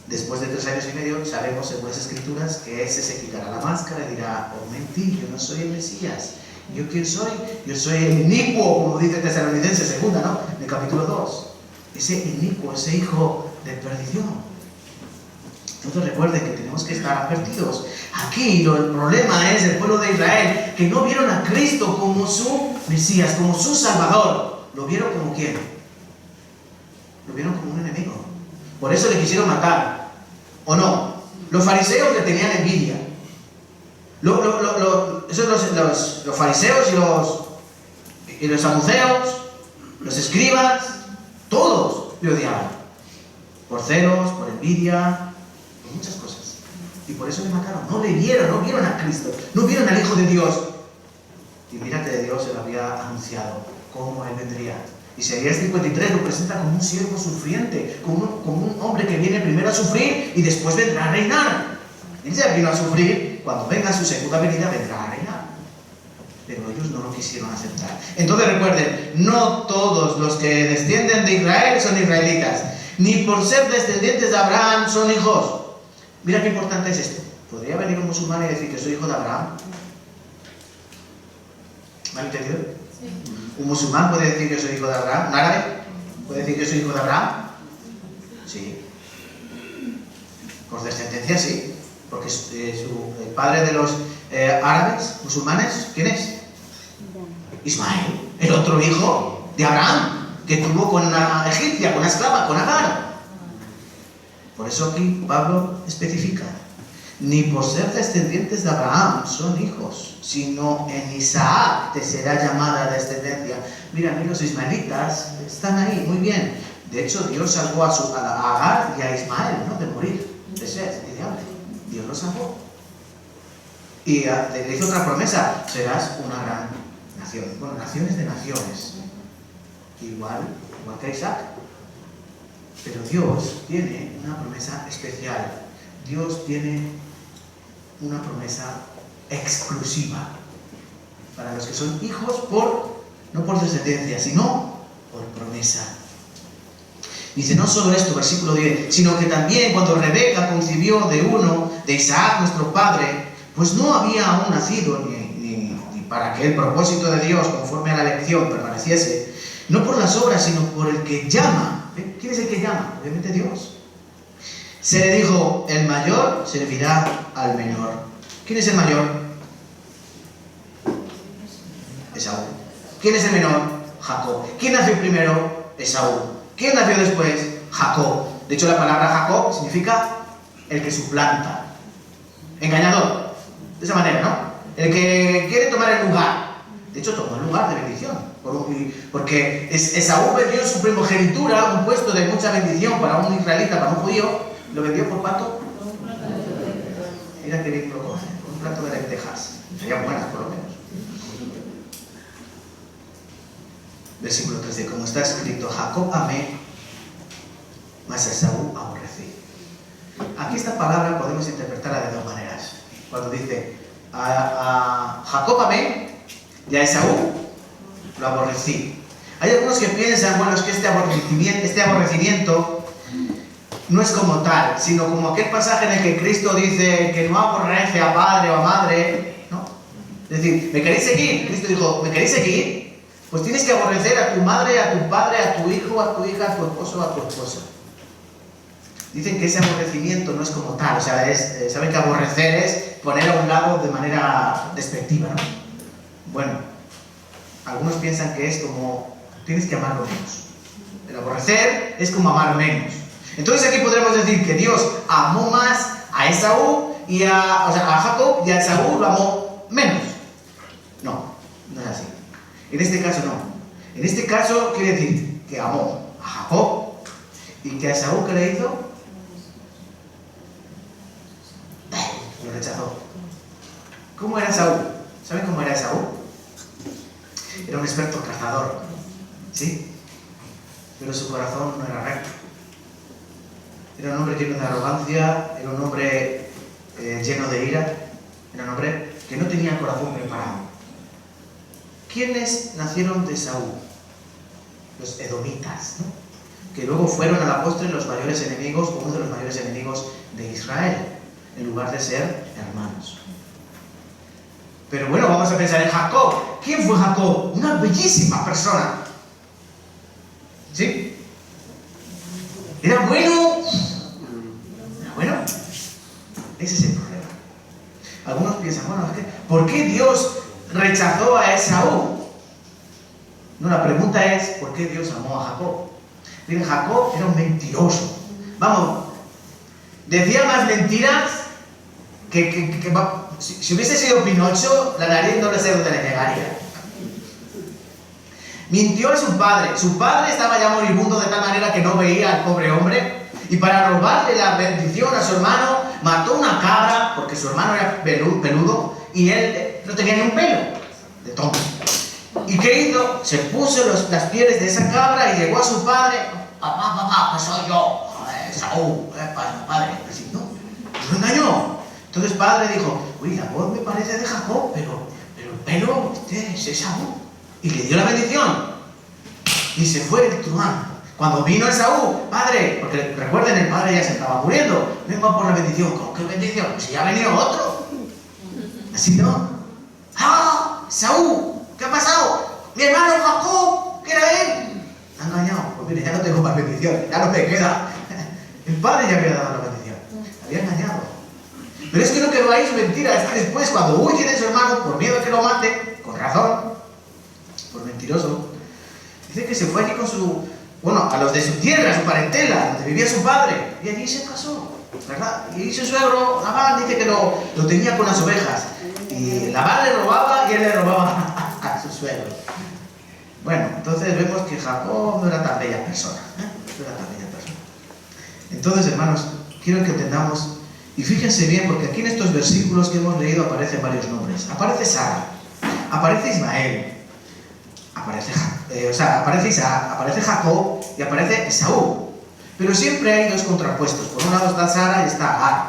Después de 3 años y medio sabemos según las escrituras que ese se quitará la máscara y dirá, oh mentí, yo no soy el Mesías. ¿Yo quién soy? Yo soy el inicuo, como dice Tesalonicenses segunda, ¿no? En el capítulo 2. Ese inicuo, ese hijo de perdición. Entonces recuerden que tenemos que estar advertidos. Aquí el problema es el pueblo de Israel, que no vieron a Cristo como su Mesías, como su Salvador. ¿Lo vieron como quién? Lo vieron como un enemigo. Por eso le quisieron matar. ¿O no? Los fariseos le tenían envidia. Los fariseos y los saduceos, los escribas, todos le odiaban. Por celos, por envidia, por muchas cosas. Y por eso le mataron. No le vieron, no vieron a Cristo, no vieron al Hijo de Dios. Y mira que de Dios se lo había anunciado cómo Él vendría. Isaías 53 lo presenta como un siervo sufriente, como un hombre que viene primero a sufrir y después vendrá a reinar. Él ya vino a sufrir, cuando venga su segunda venida vendrá a reinar. Pero ellos no lo quisieron aceptar. Entonces recuerden, no todos los que descienden de Israel son israelitas, ni por ser descendientes de Abraham son hijos. Mira qué importante es esto. ¿Podría venir un musulmán y decir que soy hijo de Abraham? ¿Me han entendido? Sí. ¿Un musulmán puede decir que soy hijo de Abraham? ¿Un árabe puede decir que soy hijo de Abraham? Sí. Por descendencia sí. Porque el padre de los árabes, musulmanes, ¿quién es? Ismael, el otro hijo de Abraham, que tuvo con una egipcia, con una esclava, con Agar. Por eso aquí Pablo especifica, ni por ser descendientes de Abraham son hijos, sino en Isaac te será llamada descendencia. Mira, los ismaelitas están ahí, muy bien. De hecho, Dios salvó a Agar y a Ismael, ¿no?, de morir, de ser y de hambre. Dios lo salvó. Y le hizo otra promesa, serás una gran nación. Bueno, naciones de naciones. Igual que Isaac. Pero Dios tiene una promesa especial. Dios tiene una promesa exclusiva para los que son hijos no por descendencia, sino por promesa. Dice, no solo esto, versículo 10, sino que también cuando Rebeca concibió de Isaac, nuestro padre, pues no había aún nacido ni para que el propósito de Dios, conforme a la elección, permaneciese, no por las obras, sino por el que llama. ¿Quién es el que llama? Obviamente Dios. Se le dijo, el mayor servirá al menor. ¿Quién es el mayor? Esaú. ¿Quién es el menor? Jacob. ¿Quién nació primero? Esaú. ¿Quién nació después? Jacob. De hecho, la palabra Jacob significa el que suplanta. Engañador. De esa manera, ¿no? El que quiere tomar el lugar. De hecho, tomó el lugar de bendición. Porque Esaú vendió su primogenitura, un puesto de mucha bendición para un israelita, para un judío. ¿Lo vendió por cuánto? Mira que bien lo coge. Un plato de lentejas. Serían buenas, por lo menos. Versículo 13, como está escrito, Jacob amé, mas a Esaú aborrecí. Aquí esta palabra podemos interpretarla de dos maneras. Cuando dice, a Jacob amé y a Esaú lo aborrecí. Hay algunos que piensan, bueno, es que este aborrecimiento no es como tal, sino como aquel pasaje en el que Cristo dice que no aborrece a padre o a madre, ¿no? Es decir, ¿me queréis seguir? Cristo dijo, ¿me queréis seguir? Pues tienes que aborrecer a tu madre, a tu padre, a tu hijo, a tu hija, a tu esposo, a tu esposa. Dicen que ese aborrecimiento no es como tal, o sea, saben que aborrecer es poner a un lado de manera despectiva, ¿no? Bueno, algunos piensan que es como, tienes que amarlo menos. El aborrecer es como amar menos. Entonces aquí podremos decir que Dios amó más a Esaú a Jacob, y a Esaú lo amó menos. No, no es así. En este caso no. En este caso quiere decir que amó a Jacob y que a Esaú, ¿qué le hizo? Lo rechazó. ¿Cómo era Esaú? ¿Saben cómo era Esaú? Era un experto cazador, ¿sí? Pero su corazón no era recto. Era un hombre lleno de arrogancia, era un hombre lleno de ira, era un hombre que no tenía el corazón preparado. ¿Quiénes nacieron de Esaú? Los edomitas, ¿no? Que luego fueron a la postre los mayores enemigos, uno de los mayores enemigos de Israel, en lugar de ser hermanos. Pero bueno, vamos a pensar en Jacob. ¿Quién fue Jacob? Una bellísima persona. ¿Sí? ¿Era bueno? ¿Era bueno? Ese es el problema. Algunos piensan, bueno, ¿por qué Dios rechazó a Esaú? No, la pregunta es, ¿por qué Dios amó a Jacob? Miren, Jacob era un mentiroso. Vamos, decía más mentiras que si hubiese sido Pinocho, la nariz no le sé dónde le llegaría. Mintió a su padre. Su padre estaba ya moribundo de tal manera que no veía al pobre hombre. Y para robarle la bendición a su hermano, mató una cabra porque su hermano era peludo y él no tenía ni un pelo de tonto. ¿Y qué hizo? Se puso las pieles de esa cabra y llegó a su padre. Papá, pues soy yo, Saúl, padre. Así, no, lo engañó. Entonces el padre dijo, uy, la voz me parece de Jacob, pero el pelo es Esaú. Y le dio la bendición. Y se fue el truán. Cuando vino Esaú, padre, porque recuerden, el padre ya se estaba muriendo, vengo por la bendición. ¿Cómo que bendición? Pues ya ha venido otro. Así no. ¡Ah! Esaú, ¿qué ha pasado? Mi hermano Jacob, que era él. Me ha engañado. Pues mire, ya no tengo más bendición, ya no me queda. El padre ya había dado la bendición. Había engañado. Pero es que no quedó ahí su mentira. Es que después, cuando huye de su hermano, por miedo a que lo mate, con razón, por mentiroso, dice que se fue allí con su, a los de su tierra, su parentela, donde vivía su padre, y allí se casó, ¿verdad? Y su suegro, Labán, dice que lo tenía con las ovejas, y Labán le robaba y él le robaba a su suegro. Bueno, entonces vemos que Jacob no era tan bella persona, no era tan bella persona. Entonces, hermanos, quiero que entendamos, y fíjense bien, porque aquí en estos versículos que hemos leído aparecen varios nombres. Aparece Sara, aparece Ismael, aparece Isaac, aparece Jacob y aparece Esaú. Pero siempre hay dos contrapuestos. Por un lado está Sara y está Agar,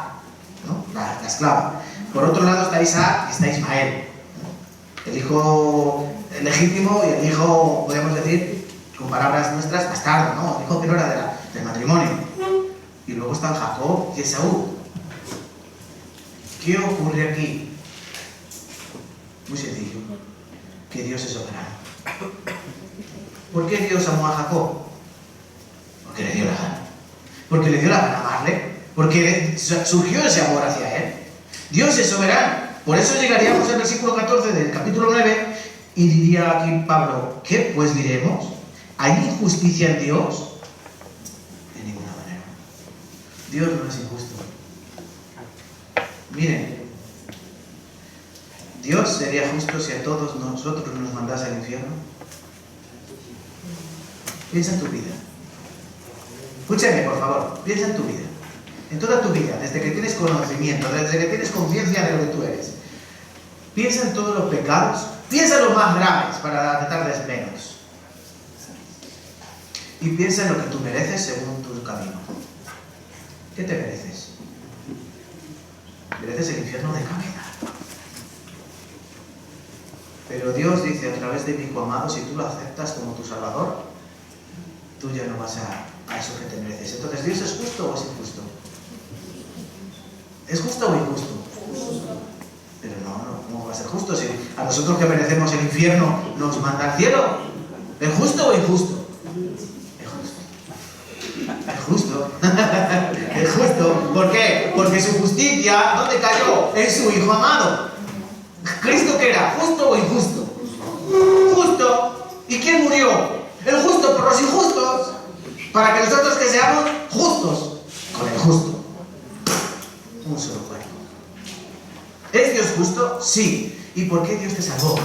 ¿no? la esclava. Por otro lado está Isaac y está Ismael, ¿no? El hijo legítimo y el hijo, podemos decir, con palabras nuestras, bastardo, ¿no? El hijo que no era del matrimonio. Y luego están Jacob y Esaú. ¿Qué ocurre aquí? Muy sencillo, que Dios es soberano. ¿Por qué Dios amó a Jacob? Porque le dio la gana. Porque le dio la gana amarle. Porque surgió ese amor hacia él. Dios es soberano. Por eso llegaríamos al versículo 14 del capítulo 9 y diría aquí Pablo, ¿qué pues diremos? ¿Hay injusticia en Dios? De ninguna manera. Dios no es injusto. Miren, ¿Dios sería justo si a todos nosotros nos mandase al infierno? Piensa en tu vida. Escúchame, por favor, piensa en tu vida. En toda tu vida, desde que tienes conocimiento, desde que tienes conciencia de lo que tú eres. Piensa en todos los pecados, piensa en los más graves para que tardes menos. Y piensa en lo que tú mereces según tu camino. ¿Qué te mereces? Mereces el infierno de cabeza. Pero Dios dice a través de mi Hijo amado, si tú lo aceptas como tu Salvador, tú ya no vas a eso que te mereces. Entonces, ¿Dios es justo o es injusto? ¿Es justo o injusto? Pero no, ¿cómo va a ser justo si a nosotros que merecemos el infierno nos manda al cielo? ¿Es justo o injusto? Es justo. Es justo. ¿Por qué? Porque su justicia, ¿dónde cayó? En su Hijo amado. ¿Cristo qué era? ¿Justo o injusto? Justo. ¿Y quién murió? El justo por los injustos. Para que nosotros que seamos justos con el justo. Un solo cuerpo. ¿Es Dios justo? Sí. ¿Y por qué Dios te salvó?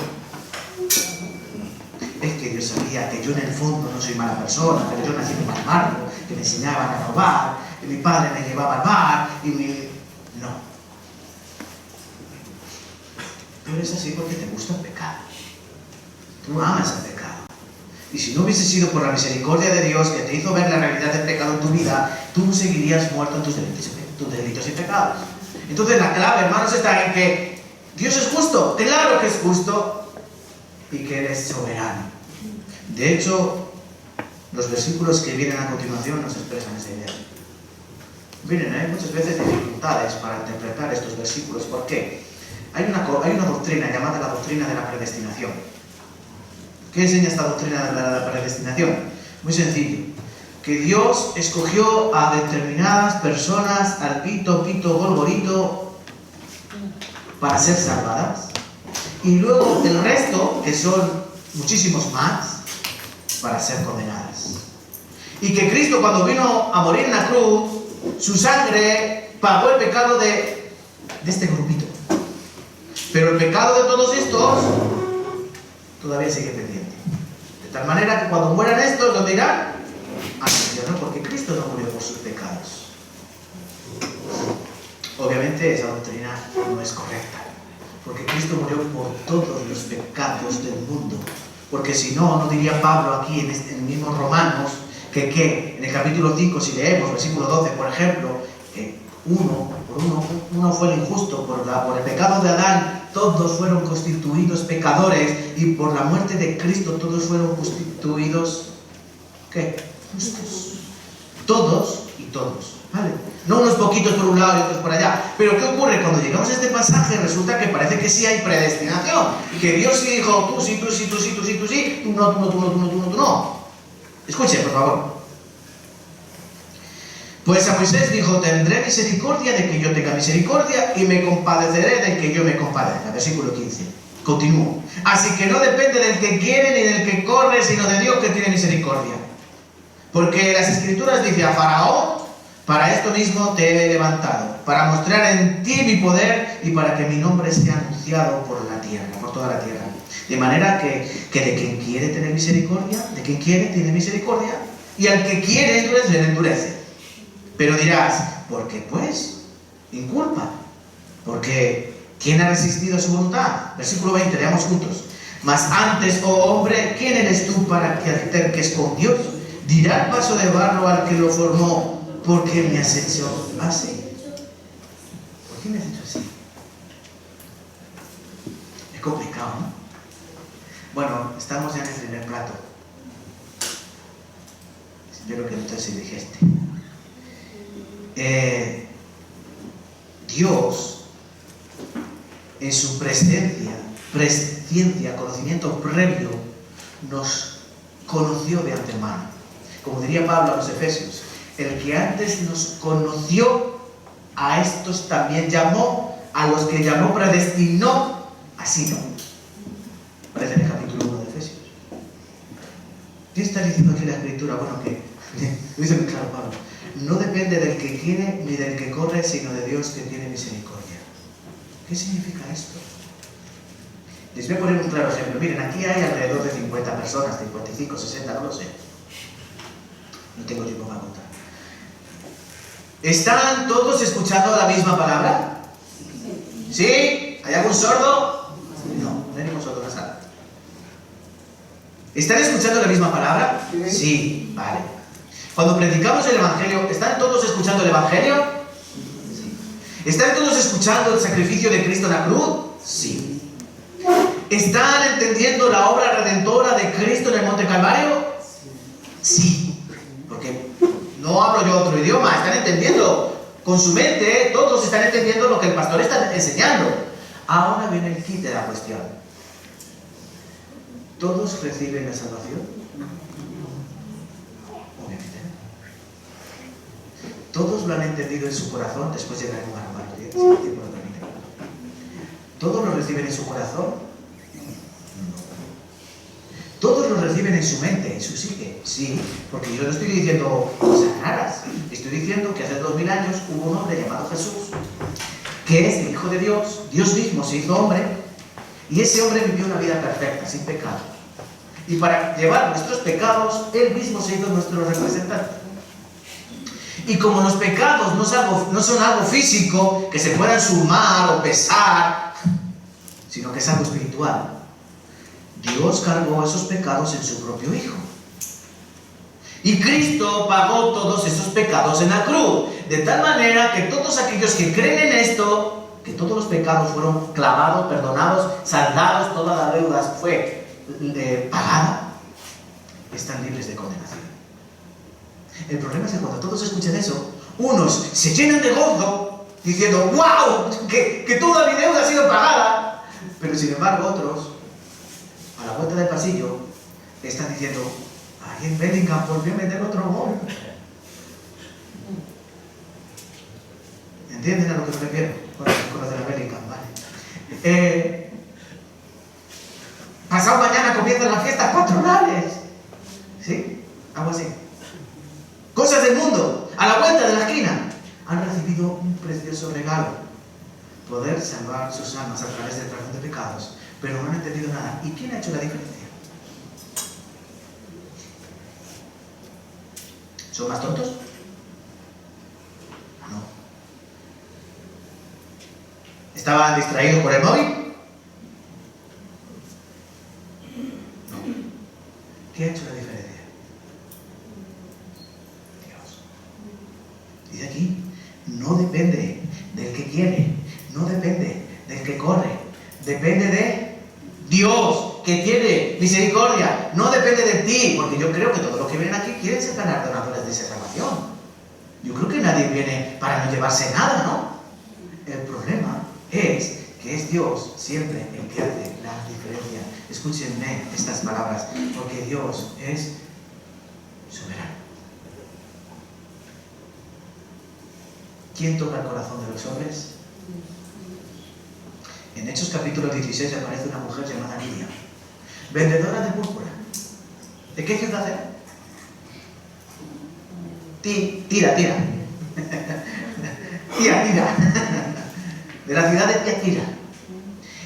Es que Dios sabía que yo en el fondo no soy mala persona, pero yo nací en un mal barrio, que me enseñaban a robar, que mi padre me llevaba al bar, No. Pero es así porque te gusta el pecado. Tú amas el pecado. Y si no hubiese sido por la misericordia de Dios que te hizo ver la realidad del pecado en tu vida, tú seguirías muerto en tus delitos y pecados. Entonces la clave, hermanos, está en que Dios es justo. Claro que es justo. Y que Él es soberano. De hecho, los versículos que vienen a continuación nos expresan esa idea. Miren, hay muchas veces dificultades para interpretar estos versículos. ¿Por qué? Hay una doctrina llamada la doctrina de la predestinación. ¿Qué enseña esta doctrina de la predestinación? Muy sencillo. Que Dios escogió a determinadas personas, al pito, golgorito, para ser salvadas. Y luego el resto, que son muchísimos más, para ser condenadas. Y que Cristo, cuando vino a morir en la cruz, su sangre pagó el pecado de este grupito. Pero el pecado de todos estos todavía sigue pendiente. De tal manera que cuando mueran estos, ¿dónde irán? Al infierno, porque Cristo no murió por sus pecados. Obviamente esa doctrina no es correcta, porque Cristo murió por todos los pecados del mundo. Porque si no, no diría Pablo aquí en el mismo Romanos, que en el capítulo 5, si leemos, versículo 12, por ejemplo, que uno fue el injusto, por el pecado de Adán, todos fueron constituidos pecadores, y por la muerte de Cristo todos fueron constituidos, ¿qué? Justos. Todos y todos, ¿vale? No unos poquitos por un lado y otros por allá. Pero ¿qué ocurre? Cuando llegamos a este pasaje resulta que parece que sí hay predestinación, y que Dios sí dijo, tú sí, tú sí, tú sí, tú sí, tú sí, tú no, tú no, tú no, tú no, tú no, tú no. Escuche, por favor. Pues a Moisés dijo, tendré misericordia de que yo tenga misericordia y me compadeceré de que yo me compadezca. Versículo 15. Continúo. Así que no depende del que quiere ni del que corre, sino de Dios que tiene misericordia. Porque las Escrituras dicen a Faraón, para esto mismo te he levantado, para mostrar en ti mi poder y para que mi nombre sea anunciado por la tierra, por toda la tierra. De manera que de quien quiere tener misericordia, de quien quiere tiene misericordia, y al que quiere endurecer, le endurece. Pero dirás, ¿por qué pues? Inculpa. Porque ¿quién ha resistido a su voluntad? Versículo 20, leamos juntos. Mas antes, oh hombre, ¿quién eres tú para que alterques con Dios? Dirá el vaso de barro al que lo formó, ¿por qué me has hecho así? ¿Por qué me has hecho así? Es complicado, ¿no? Bueno, estamos ya en el primer plato. Espero que no te se digeste. Dios, en su presciencia, conocimiento previo, nos conoció de antemano. Como diría Pablo a los Efesios, el que antes nos conoció, a estos también llamó, a los que llamó predestinó, así no. Parece en el capítulo 1 de Efesios. ¿Qué está diciendo aquí la Escritura? Bueno, que lo dice muy claro Pablo. No depende del que quiere ni del que corre, sino de Dios que tiene misericordia. ¿Qué significa esto? Les voy a poner un claro ejemplo. Miren, aquí hay alrededor de 50 personas, 55, 60, no lo sé. No tengo tiempo para contar. ¿Están todos escuchando la misma palabra? ¿Sí? ¿Hay algún sordo? No, no hay ningún sordo en la sala. ¿Están escuchando la misma palabra? Sí, vale. Cuando predicamos el Evangelio, ¿están todos escuchando el Evangelio? Sí. ¿Están todos escuchando el sacrificio de Cristo en la cruz? Sí. ¿Están entendiendo la obra redentora de Cristo en el Monte Calvario? Sí. Porque no hablo yo otro idioma, están entendiendo con su mente, todos están entendiendo lo que el pastor está enseñando. Ahora viene el kit de la cuestión. ¿Todos reciben la salvación? ¿Todos lo han entendido en su corazón? Después llegaremos a Romanos 10. ¿Todos lo reciben en su corazón? No. ¿Todos lo reciben en su mente, en su psique? Sí, porque yo no estoy diciendo cosas raras. Estoy diciendo que hace 2000 años hubo un hombre llamado Jesús, que es el Hijo de Dios. Dios mismo se hizo hombre, y ese hombre vivió una vida perfecta, sin pecado. Y para llevar nuestros pecados, Él mismo se hizo nuestro representante. Y como los pecados no son algo físico que se puedan sumar o pesar, sino que es algo espiritual, Dios cargó esos pecados en su propio Hijo. Y Cristo pagó todos esos pecados en la cruz, de tal manera que todos aquellos que creen en esto, que todos los pecados fueron clavados, perdonados, saldados, toda la deuda fue pagada, están libres de condenación. El problema es que cuando todos escuchen eso, unos se llenan de gozo diciendo ¡wow! Que toda mi deuda ha sido pagada. Pero sin embargo otros, a la vuelta del pasillo, están diciendo ¡ay, en Bellingham, ¿por qué meter otro gol? ¿Entienden a lo que me refiero? Bueno, conocen a Bellingham, vale. Pasado mañana comienzan las fiestas patronales. ¿Sí? Algo así. Cosas del mundo, a la vuelta de la esquina, han recibido un precioso regalo: poder salvar sus almas a través del perdón de pecados, pero no han entendido nada. ¿Y quién ha hecho la diferencia? ¿Son más tontos? No. ¿Estaban distraídos por el móvil? No. ¿Qué ha hecho la diferencia? Dios. Dice aquí, no depende del que quiere, no depende del que corre, depende de Dios, que tiene misericordia, no depende de ti, porque yo creo que todos los que vienen aquí quieren ser galardonadores de esa salvación. Yo creo que nadie viene para no llevarse nada, ¿no? El problema es que es Dios siempre el que hace la diferencia. Escúchenme estas palabras, porque Dios es soberano. ¿Quién toca el corazón de los hombres? En Hechos capítulo 16 aparece una mujer llamada Lidia, vendedora de púrpura. ¿De qué ciudad era? Tira. Tira. De la ciudad de Tiatira.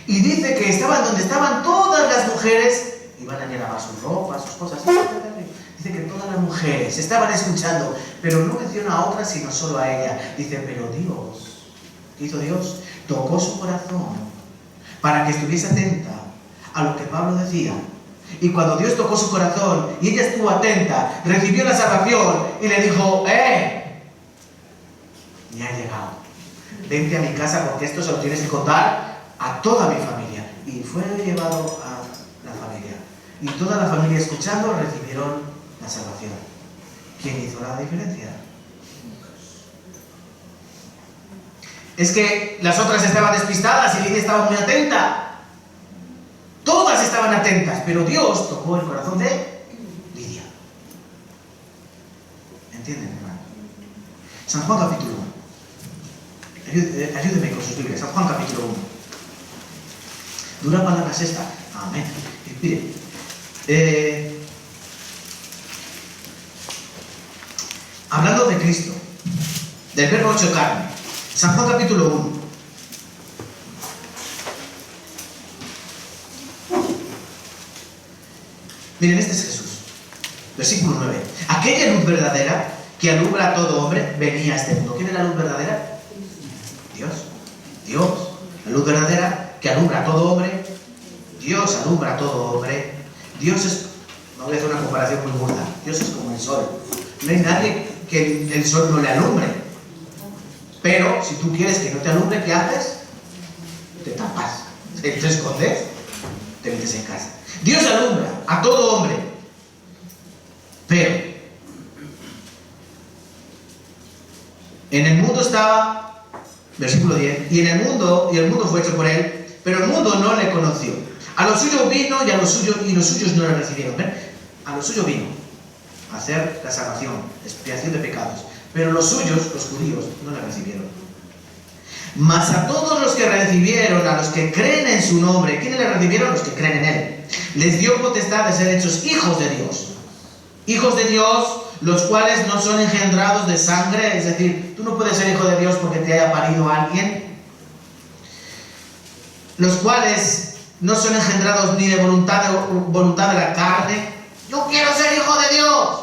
Y dice que estaban donde estaban todas las mujeres, iban a lavar sus ropas, sus cosas. Dice que todas las mujeres estaban escuchando, pero no menciona a otras sino solo a ella. Dice, pero Dios, ¿qué hizo Dios? Tocó su corazón para que estuviese atenta a lo que Pablo decía. Y cuando Dios tocó su corazón y ella estuvo atenta, recibió la salvación y le dijo, me ha llegado. Vente a mi casa porque esto se lo tienes que contar a toda mi familia. Y fue llevado a la familia. Y toda la familia escuchando recibieron la salvación. ¿Quién hizo la diferencia? Es que las otras estaban despistadas y Lidia estaba muy atenta. Todas estaban atentas, pero Dios tocó el corazón de Lidia. ¿Entienden, hermano? San Juan capítulo 1. Ayúdenme con sus Biblias. San Juan capítulo 1. Dura palabra es esta. Amén. Mire, hablando de Cristo, del verbo hecho carne. San Juan capítulo 1. Miren, este es Jesús. Versículo 9. Aquella luz verdadera que alumbra a todo hombre venía a este mundo. ¿Quién es la luz verdadera? Dios. Dios. La luz verdadera que alumbra a todo hombre. Dios alumbra a todo hombre. Dios es, no voy a hacer una comparación muy burda, Dios es como el sol. No hay nadie que el sol no le alumbre. Pero si tú quieres que no te alumbre, ¿qué haces? Te tapas, te escondes, te metes en casa. Dios alumbra a todo hombre, pero en el mundo estaba, versículo 10, y el mundo fue hecho por él, pero el mundo no le conoció. A los suyos vino y los suyos no le recibieron. ¿Ven? A los suyos vino a hacer la salvación, expiación de pecados, pero los suyos, los judíos, no le recibieron. Mas a todos los que recibieron, a los que creen en su nombre, ¿quiénes le recibieron? Los que creen en él. Les dio potestad de ser hechos hijos de Dios. Hijos de Dios, los cuales no son engendrados de sangre, es decir, tú no puedes ser hijo de Dios porque te haya parido alguien. Los cuales no son engendrados ni de voluntad de la carne. Yo quiero ser hijo de Dios.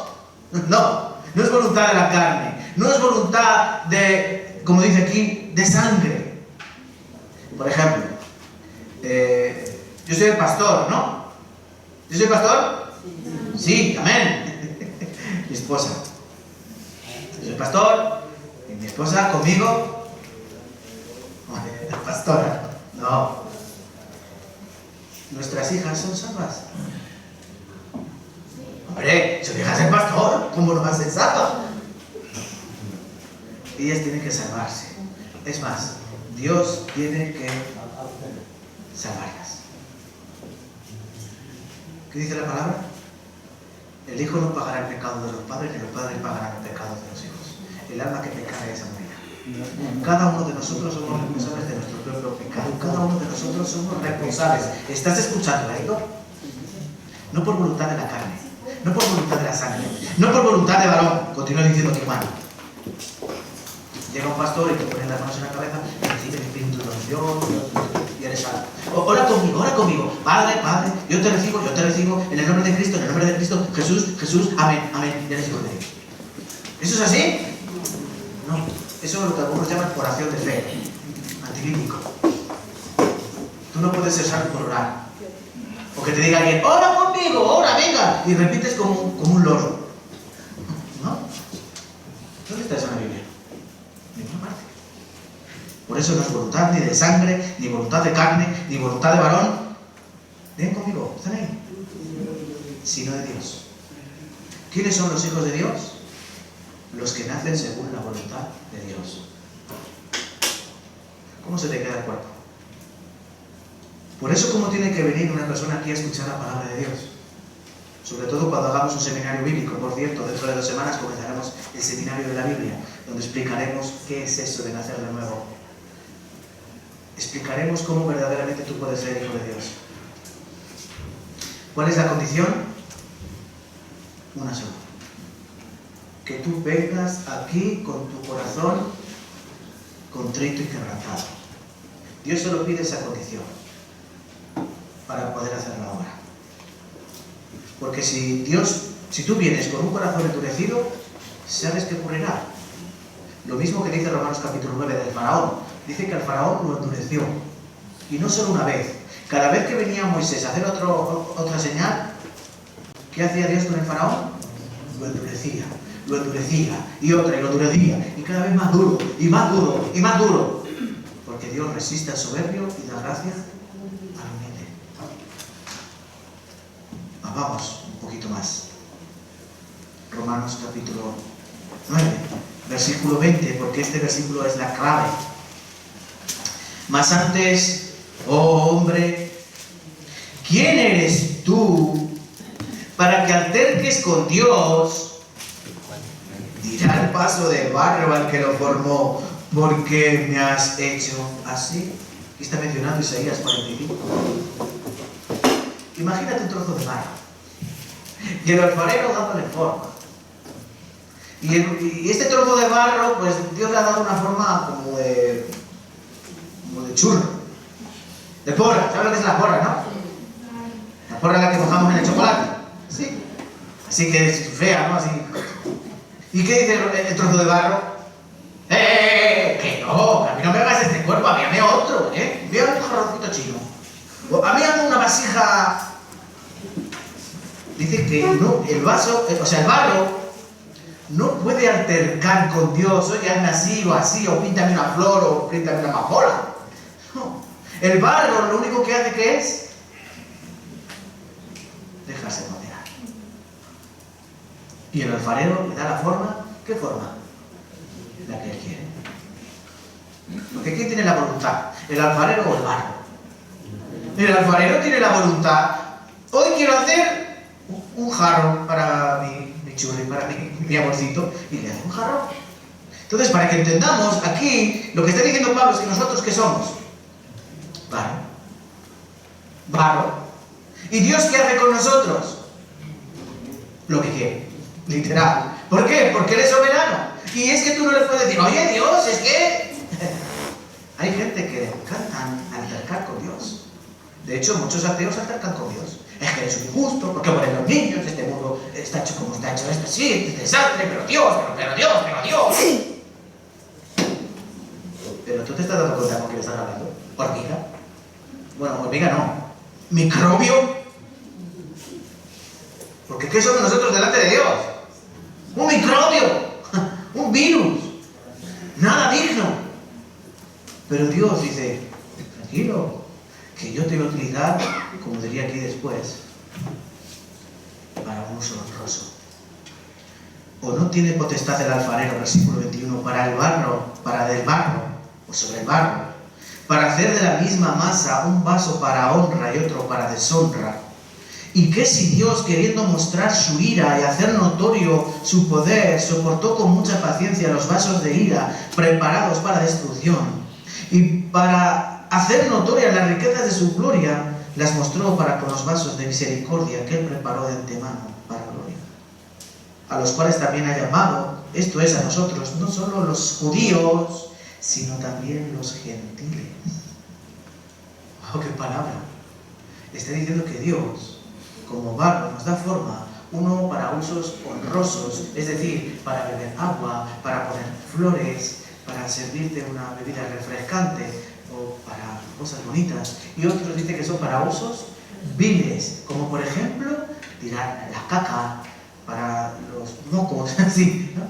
No es voluntad de la carne. No es voluntad de, como dice aquí, de sangre. Por ejemplo, yo soy el pastor, ¿no? ¿Yo soy el pastor? Sí, amén. Mi esposa. Yo soy el pastor y mi esposa conmigo. La pastora. No. Nuestras hijas son salvas. Hombre, su hija es el pastor, ¿cómo no va a ser salva? Ellas tienen que salvarse. Es más, Dios tiene que salvarlas. ¿Qué dice la palabra? El hijo no pagará el pecado de los padres, ni los padres pagarán el pecado de los hijos. El alma que pecare esa morirá. Cada uno de nosotros somos responsables de nuestro propio pecado. Cada uno de nosotros somos responsables. ¿Estás escuchando esto? No por voluntad de la carne, no por voluntad de la sangre, no por voluntad de varón. Continúa diciendo que humano. Llega un pastor y te pone las manos en la cabeza y recibe el espíritu de oración y eres salvo. Ora conmigo. Padre, yo te recibo en el nombre de Cristo, Jesús, amén, ya eres hijo de Dios. ¿Eso es así? No. Eso es lo que algunos llaman oración de fe, antibíblico. Tú no puedes ser salvo por orar. O que te diga alguien, ora conmigo, ora, venga, y repites como un loro. ¿No? ¿Dónde está eso en la Biblia? En ninguna parte. Por eso no es voluntad ni de sangre, ni voluntad de carne, ni voluntad de varón. Ven conmigo, ¿están ahí? Sino de Dios. ¿Quiénes son los hijos de Dios? Los que nacen según la voluntad de Dios. ¿Cómo se te queda el cuerpo? Por eso, ¿cómo tiene que venir una persona aquí a escuchar la palabra de Dios? Sobre todo cuando hagamos un seminario bíblico. Por cierto, dentro de 2 semanas comenzaremos el seminario de la Biblia, donde explicaremos qué es eso de nacer de nuevo. Explicaremos cómo verdaderamente tú puedes ser hijo de Dios. ¿Cuál es la condición? Una sola. Que tú vengas aquí con tu corazón contrito y quebrantado. Dios solo pide esa condición para poder hacer la obra. Porque si tú vienes con un corazón endurecido, ¿sabes qué ocurrirá? Lo mismo que dice Romanos capítulo 9 del faraón. Dice que al faraón lo endureció. Y no solo una vez. Cada vez que venía Moisés a hacer otra señal, ¿qué hacía Dios con el faraón? Lo endurecía, y otra, y lo endurecía. Y cada vez más duro, y más duro, y más duro. Porque Dios resiste al soberbio y da gracia al humilde. Vamos un poquito más. Romanos capítulo 9, versículo 20, porque este versículo es la clave. Mas antes, oh hombre, ¿quién eres tú para que alterques con Dios? Dirá el paso de barro al que lo formó, ¿por qué me has hecho así? Aquí está mencionando Isaías 45. Imagínate un trozo de barro y el alfarero dándole forma. Y este trozo de barro, pues Dios le ha dado una forma como de churro, de porra. ¿Sabes lo que es la porra, no? La porra es la que mojamos en el chocolate. Sí. Así que es fea, ¿no? Así. ¿Y qué dice el trozo de barro? Que no, a mí no me hagas este cuerpo, a mí hazme otro, Mira un jarroncito chino. A mí hazme una vasija. Dice que no, el barro no puede altercar con Dios. Oye, hazme así, o píntame una flor, o píntame una amapola. No. El barro lo único que hace que es dejarse moldear. Y el alfarero le da la forma. ¿Qué forma? La que él quiere. Porque ¿quién tiene la voluntad? ¿El alfarero o el barro? El alfarero tiene la voluntad. Hoy quiero hacer un jarro para mi churri, para mi amorcito, y le hace un jarro. Entonces, para que entendamos, aquí lo que está diciendo Pablo es que nosotros, ¿qué somos? Barro. ¿Y Dios qué hace con nosotros? Lo que quiere, literal. ¿Por qué? Porque Él es soberano. Y es que tú no le puedes decir, oye Dios, es que... Hay gente que le encantan altercar con Dios. De hecho, muchos ateos altercan con Dios. Es que eres un injusto, porque mueren los niños, este mundo está hecho como está hecho, esto sí, este desastre, pero Dios. Pero tú te estás dando cuenta con quién estás hablando. ¿Hormiga? Bueno, hormiga no. ¿Microbio? Porque ¿qué somos nosotros delante de Dios? Un microbio, un virus, nada digno. Pero Dios dice, tranquilo, que yo te voy a utilizar, como diría aquí después, para un uso honroso. O no tiene potestad el alfarero, versículo 21, para del barro, o sobre el barro, para hacer de la misma masa un vaso para honra y otro para deshonra. ¿Y qué si Dios, queriendo mostrar su ira y hacer notorio su poder, soportó con mucha paciencia los vasos de ira preparados para destrucción? Y para hacer notorias las riquezas de su gloria, las mostró para con los vasos de misericordia que Él preparó de antemano para gloria. A los cuales también ha llamado, esto es a nosotros, no solo los judíos, sino también los gentiles. ¡Oh, qué palabra! Está diciendo que Dios, como barro, nos da forma, uno para usos honrosos, es decir, para beber agua, para poner flores, para servirte una bebida refrescante, o para cosas bonitas, y otros dicen que son para usos viles, como por ejemplo tirar la caca, para los mocos, así, ¿no?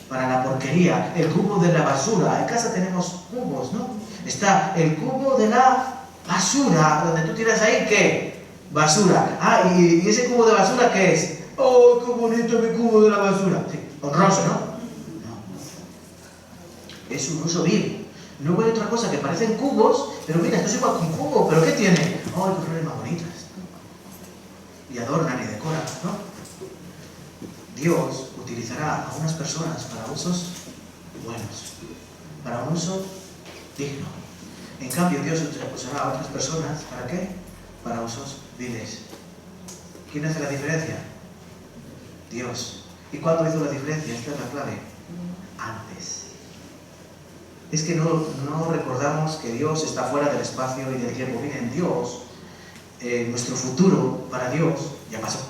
Para la porquería, el cubo de la basura. En casa tenemos cubos, ¿no? Está el cubo de la basura, donde tú tiras ahí, ¿qué? Basura. Ah, ¿y ese cubo de basura qué es? ¡Oh, qué bonito mi cubo de la basura! Sí, honroso, ¿no? No. Es un uso vil. Luego hay otra cosa que parecen cubos, pero mira, esto es igual que un cubo, ¿pero qué tiene? ¡Oh, qué flores más bonitas! Y adornan y decoran, ¿no? Dios utilizará a unas personas para usos buenos, para un uso digno. En cambio, Dios usará a otras personas, ¿para qué? Para usos viles. ¿Quién hace la diferencia? Dios. ¿Y cuándo hizo la diferencia? Esta es la clave. Antes. Es que no recordamos que Dios está fuera del espacio y del tiempo. Miren, Dios, nuestro futuro para Dios ya pasó.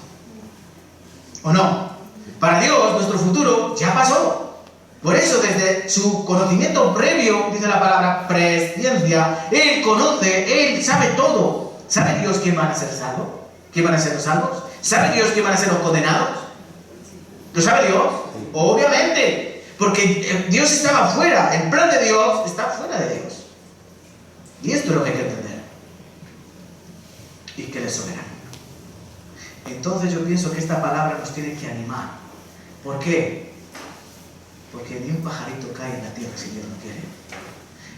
¿O no? Para Dios, nuestro futuro ya pasó. Por eso, desde su conocimiento previo, dice la palabra presciencia, Él conoce, Él sabe todo. ¿Sabe Dios quién van a ser salvos? ¿Quién van a ser los salvos? ¿Sabe Dios quién van a ser los condenados? ¿Lo sabe Dios? Obviamente. Porque Dios estaba fuera. El plan de Dios está fuera de Dios. Y esto es lo que hay que entender. Y que Él es soberano. Entonces yo pienso que esta palabra nos tiene que animar. ¿Por qué? Porque ni un pajarito cae en la tierra si Dios no quiere.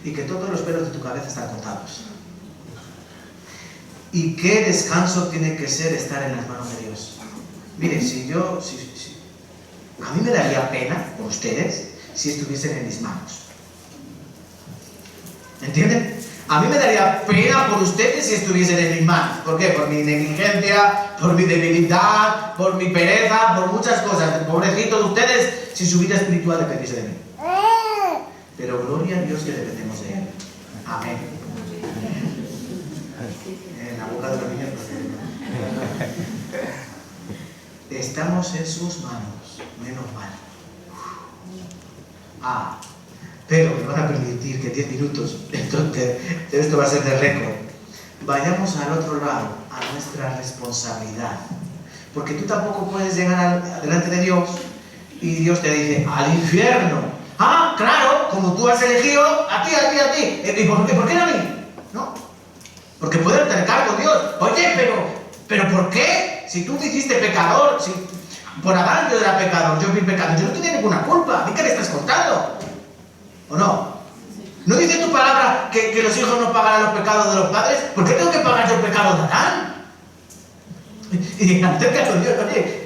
Y que todos los pelos de tu cabeza están contados. Y qué descanso tiene que ser estar en las manos de Dios. Miren, a mí me daría pena por ustedes si estuviesen en mis manos. ¿Entienden? A mí me daría pena por ustedes si estuviesen en mis manos. ¿Por qué? Por mi negligencia, por mi debilidad, por mi pereza, por muchas cosas. Pobrecitos de ustedes si su vida espiritual dependiese de mí. Pero gloria a Dios que dependemos de Él. Amén. En la boca de los niños. Estamos en sus manos. Menos mal. Pero me van a permitir que 10 minutos, entonces esto va a ser de récord. Vayamos al otro lado, a nuestra responsabilidad. Porque tú tampoco puedes llegar delante de Dios y Dios te dice, al infierno. Ah, claro, como tú has elegido, a ti. ¿Y por qué no a mí? ¿No? Porque puedes altercar con Dios. Oye, pero ¿por qué? Si tú te hiciste pecador, si por Adán yo era pecador, yo fui pecador, yo no tenía ninguna culpa. ¿A mí qué le estás contando? ¿O no? ¿No dice tu palabra que los hijos no pagarán los pecados de los padres? ¿Por qué tengo que pagar yo el pecado de Adán? Y acerca con Dios, oye,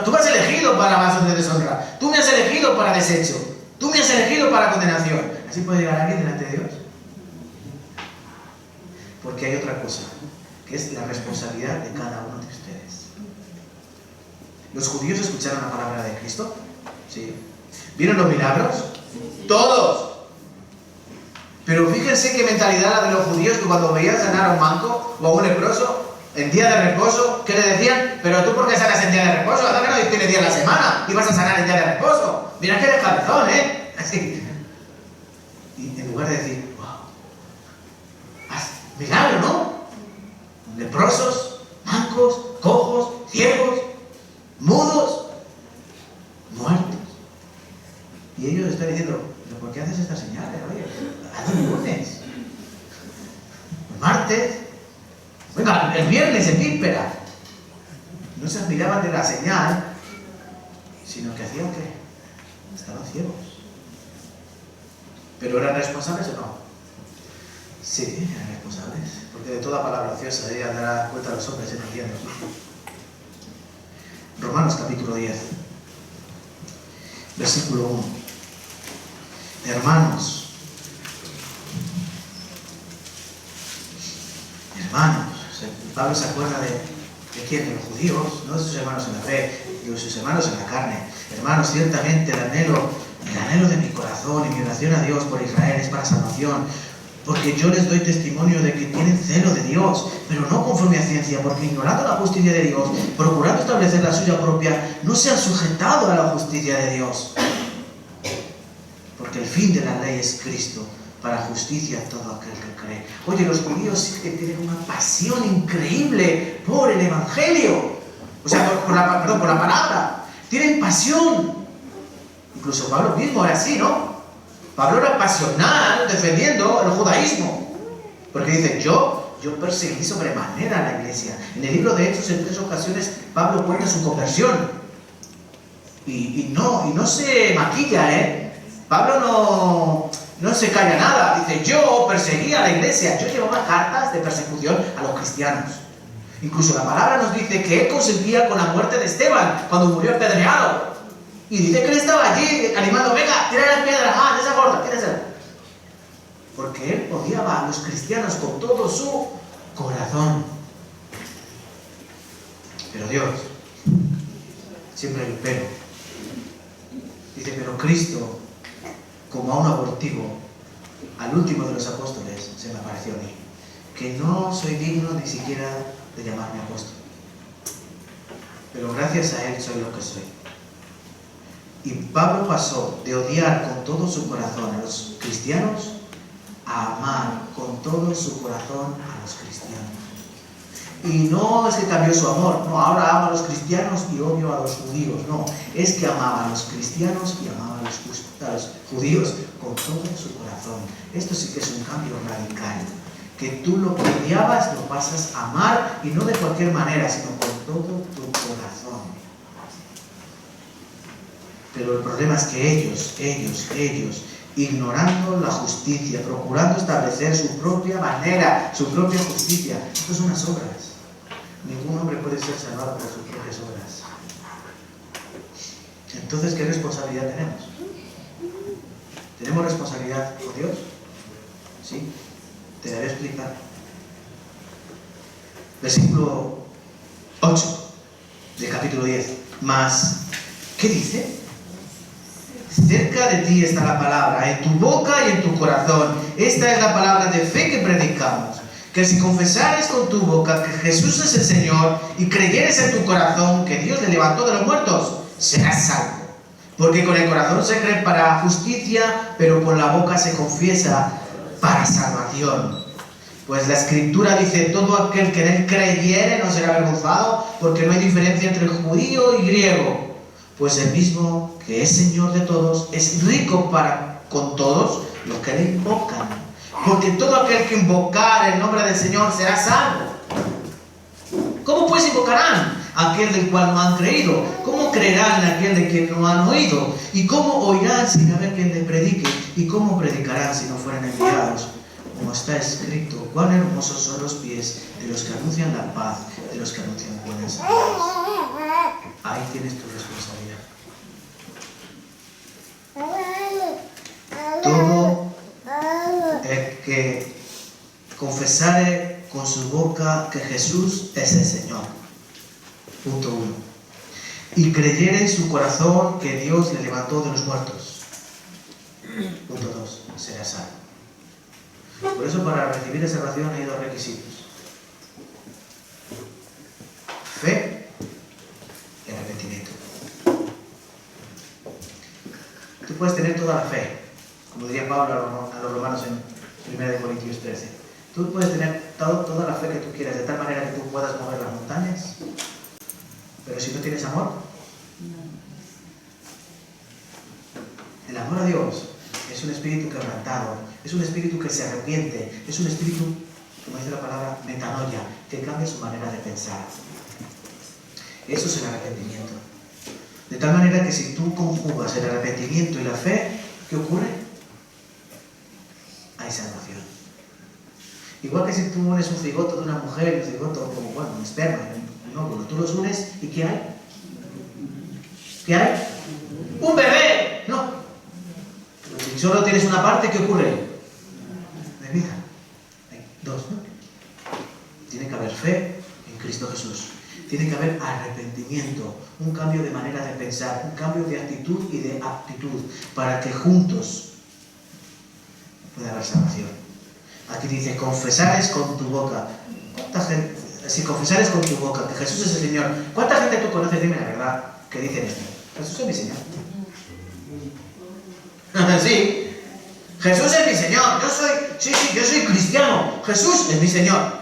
tú me has elegido para vasos de deshonra, tú me has elegido para desecho, tú me has elegido para condenación. ¿Así puede llegar alguien delante de Dios? Porque hay otra cosa, que es la responsabilidad de cada uno de ustedes. ¿Los judíos escucharon la palabra de Cristo? Sí. ¿Vieron los milagros? Todos. Pero fíjense qué mentalidad la de los judíos, que cuando veían sanar a un manco o a un leproso en día de reposo, ¿qué le decían? Pero tú, ¿por qué sanas en día de reposo? Hasta que no tienes día a la semana y vas a sanar en día de reposo. Mira que eres cabezón, ¿eh? Así. Y en lugar de decir, wow, milagro, ¿no? Leprosos, mancos, cojos, ciegos, mudos, muertos. Y ellos están diciendo, ¿pero por qué haces estas señales? Oye, haz el lunes, el martes, venga, el viernes en víspera. No se admiraban de la señal, sino que hacían que estaban ciegos. ¿Pero eran responsables o no? Sí, eran responsables, porque de toda palabra ociosa ella dará cuenta a los hombres en el cielo. Romanos capítulo 10, versículo 1. Hermanos, Pablo se acuerda de quién, de los judíos, no de sus hermanos en la fe, de sus hermanos en la carne. Hermanos, ciertamente el anhelo de mi corazón y mi oración a Dios por Israel es para salvación, porque yo les doy testimonio de que tienen celo de Dios, pero no conforme a ciencia, porque ignorando la justicia de Dios, procurando establecer la suya propia, no se han sujetado a la justicia de Dios. Porque el fin de la ley es Cristo, para justicia a todo aquel que cree. Oye, los judíos sí que tienen una pasión increíble por el Evangelio. O sea, por la palabra. Tienen pasión. Incluso Pablo mismo era así, ¿no? Pablo era pasional defendiendo el judaísmo. Porque dice, yo perseguí sobremanera a la iglesia. En el libro de Hechos, en 3 ocasiones, Pablo cuenta su conversión. Y no se maquilla, ¿eh? Pablo no se calla nada. Dice, yo perseguía a la iglesia. Yo llevaba cartas de persecución a los cristianos. Incluso la palabra nos dice que él consentía con la muerte de Esteban, cuando murió apedreado. Y dice que él estaba allí animando, venga, tira las piedras, de esa gorda, tírasela. Porque él odiaba a los cristianos con todo su corazón. Pero Dios, siempre hay un pero. Dice, pero Cristo, como a un abortivo, al último de los apóstoles, se me apareció a mí, que no soy digno ni siquiera de llamarme apóstol. Pero gracias a él soy lo que soy. Y Pablo pasó de odiar con todo su corazón a los cristianos a amar con todo su corazón a los cristianos. Y no es que cambió su amor, no, ahora ama a los cristianos y odio a los judíos, no, es que amaba a los cristianos y amaba a los judíos con todo su corazón. Esto sí que es un cambio radical, que tú lo que odiabas lo pasas a amar, y no de cualquier manera, sino con todo tu corazón. Pero el problema es que ellos, ignorando la justicia, procurando establecer su propia manera, su propia justicia. Esto son unas obras. Ningún hombre puede ser salvado por sus propias obras. Entonces, ¿qué responsabilidad tenemos? ¿Tenemos responsabilidad con Dios? ¿Sí? Te daré a explicar. Versículo 8 del capítulo 10. Mas, ¿qué dice? Cerca de ti está la palabra, en tu boca y en tu corazón. Esta es la palabra de fe que predicamos. Que si confesares con tu boca que Jesús es el Señor y creyeres en tu corazón que Dios le levantó de los muertos, serás salvo. Porque con el corazón se cree para justicia, pero con la boca se confiesa para salvación. Pues la Escritura dice, todo aquel que en él creyere no será avergonzado, porque no hay diferencia entre judío y griego. Pues el mismo que es Señor de todos es rico para con todos los que le invocan. Porque todo aquel que invocar el nombre del Señor será salvo. ¿Cómo pues invocarán a aquel del cual no han creído? ¿Cómo creerán en aquel de quien no han oído? ¿Y cómo oirán sin haber quien les predique? ¿Y cómo predicarán si no fueran enviados? Como está escrito, cuán hermosos son los pies de los que anuncian la paz, de los que anuncian buenas nuevas. Ahí tienes tu responsabilidad. Todo el que confesare con su boca que Jesús es el Señor. Punto 1. Y creyere en su corazón que Dios le levantó de los muertos. Punto 2. Será salvo. Por eso, para recibir esa salvación hay 2 requisitos: fe y arrepentimiento. Tú puedes tener toda la fe, como diría Pablo a los romanos en 1 Corintios 13. Tú puedes tener toda la fe que tú quieras, de tal manera que tú puedas mover las montañas, pero si no tienes amor, el amor a Dios es un espíritu quebrantado, es un espíritu que se arrepiente, es un espíritu, como dice la palabra, metanoia, que cambia su manera de pensar. Eso es el arrepentimiento. De tal manera que si tú conjugas el arrepentimiento y la fe, ¿qué ocurre? Hay salvación. Igual que si tú unes un cigoto de una mujer y un cigoto como, bueno, un esperma, un óvulo, tú los unes y ¿qué hay? ¿Qué hay? ¡Un bebé! No. Si solo tienes una parte, ¿qué ocurre? De vida. Hay 2, ¿no? Tiene que haber fe en Cristo Jesús. Tiene que haber arrepentimiento, un cambio de manera de pensar, un cambio de actitud y de aptitud, para que juntos pueda haber salvación. Aquí dice, confesares con tu boca. ¿Cuánta gente, si confesares con tu boca que Jesús es el Señor, ¿cuánta gente tú conoces? Dime la verdad, que dicen esto. Jesús es mi Señor. Sí. Jesús es mi Señor. Yo soy cristiano. Jesús es mi Señor.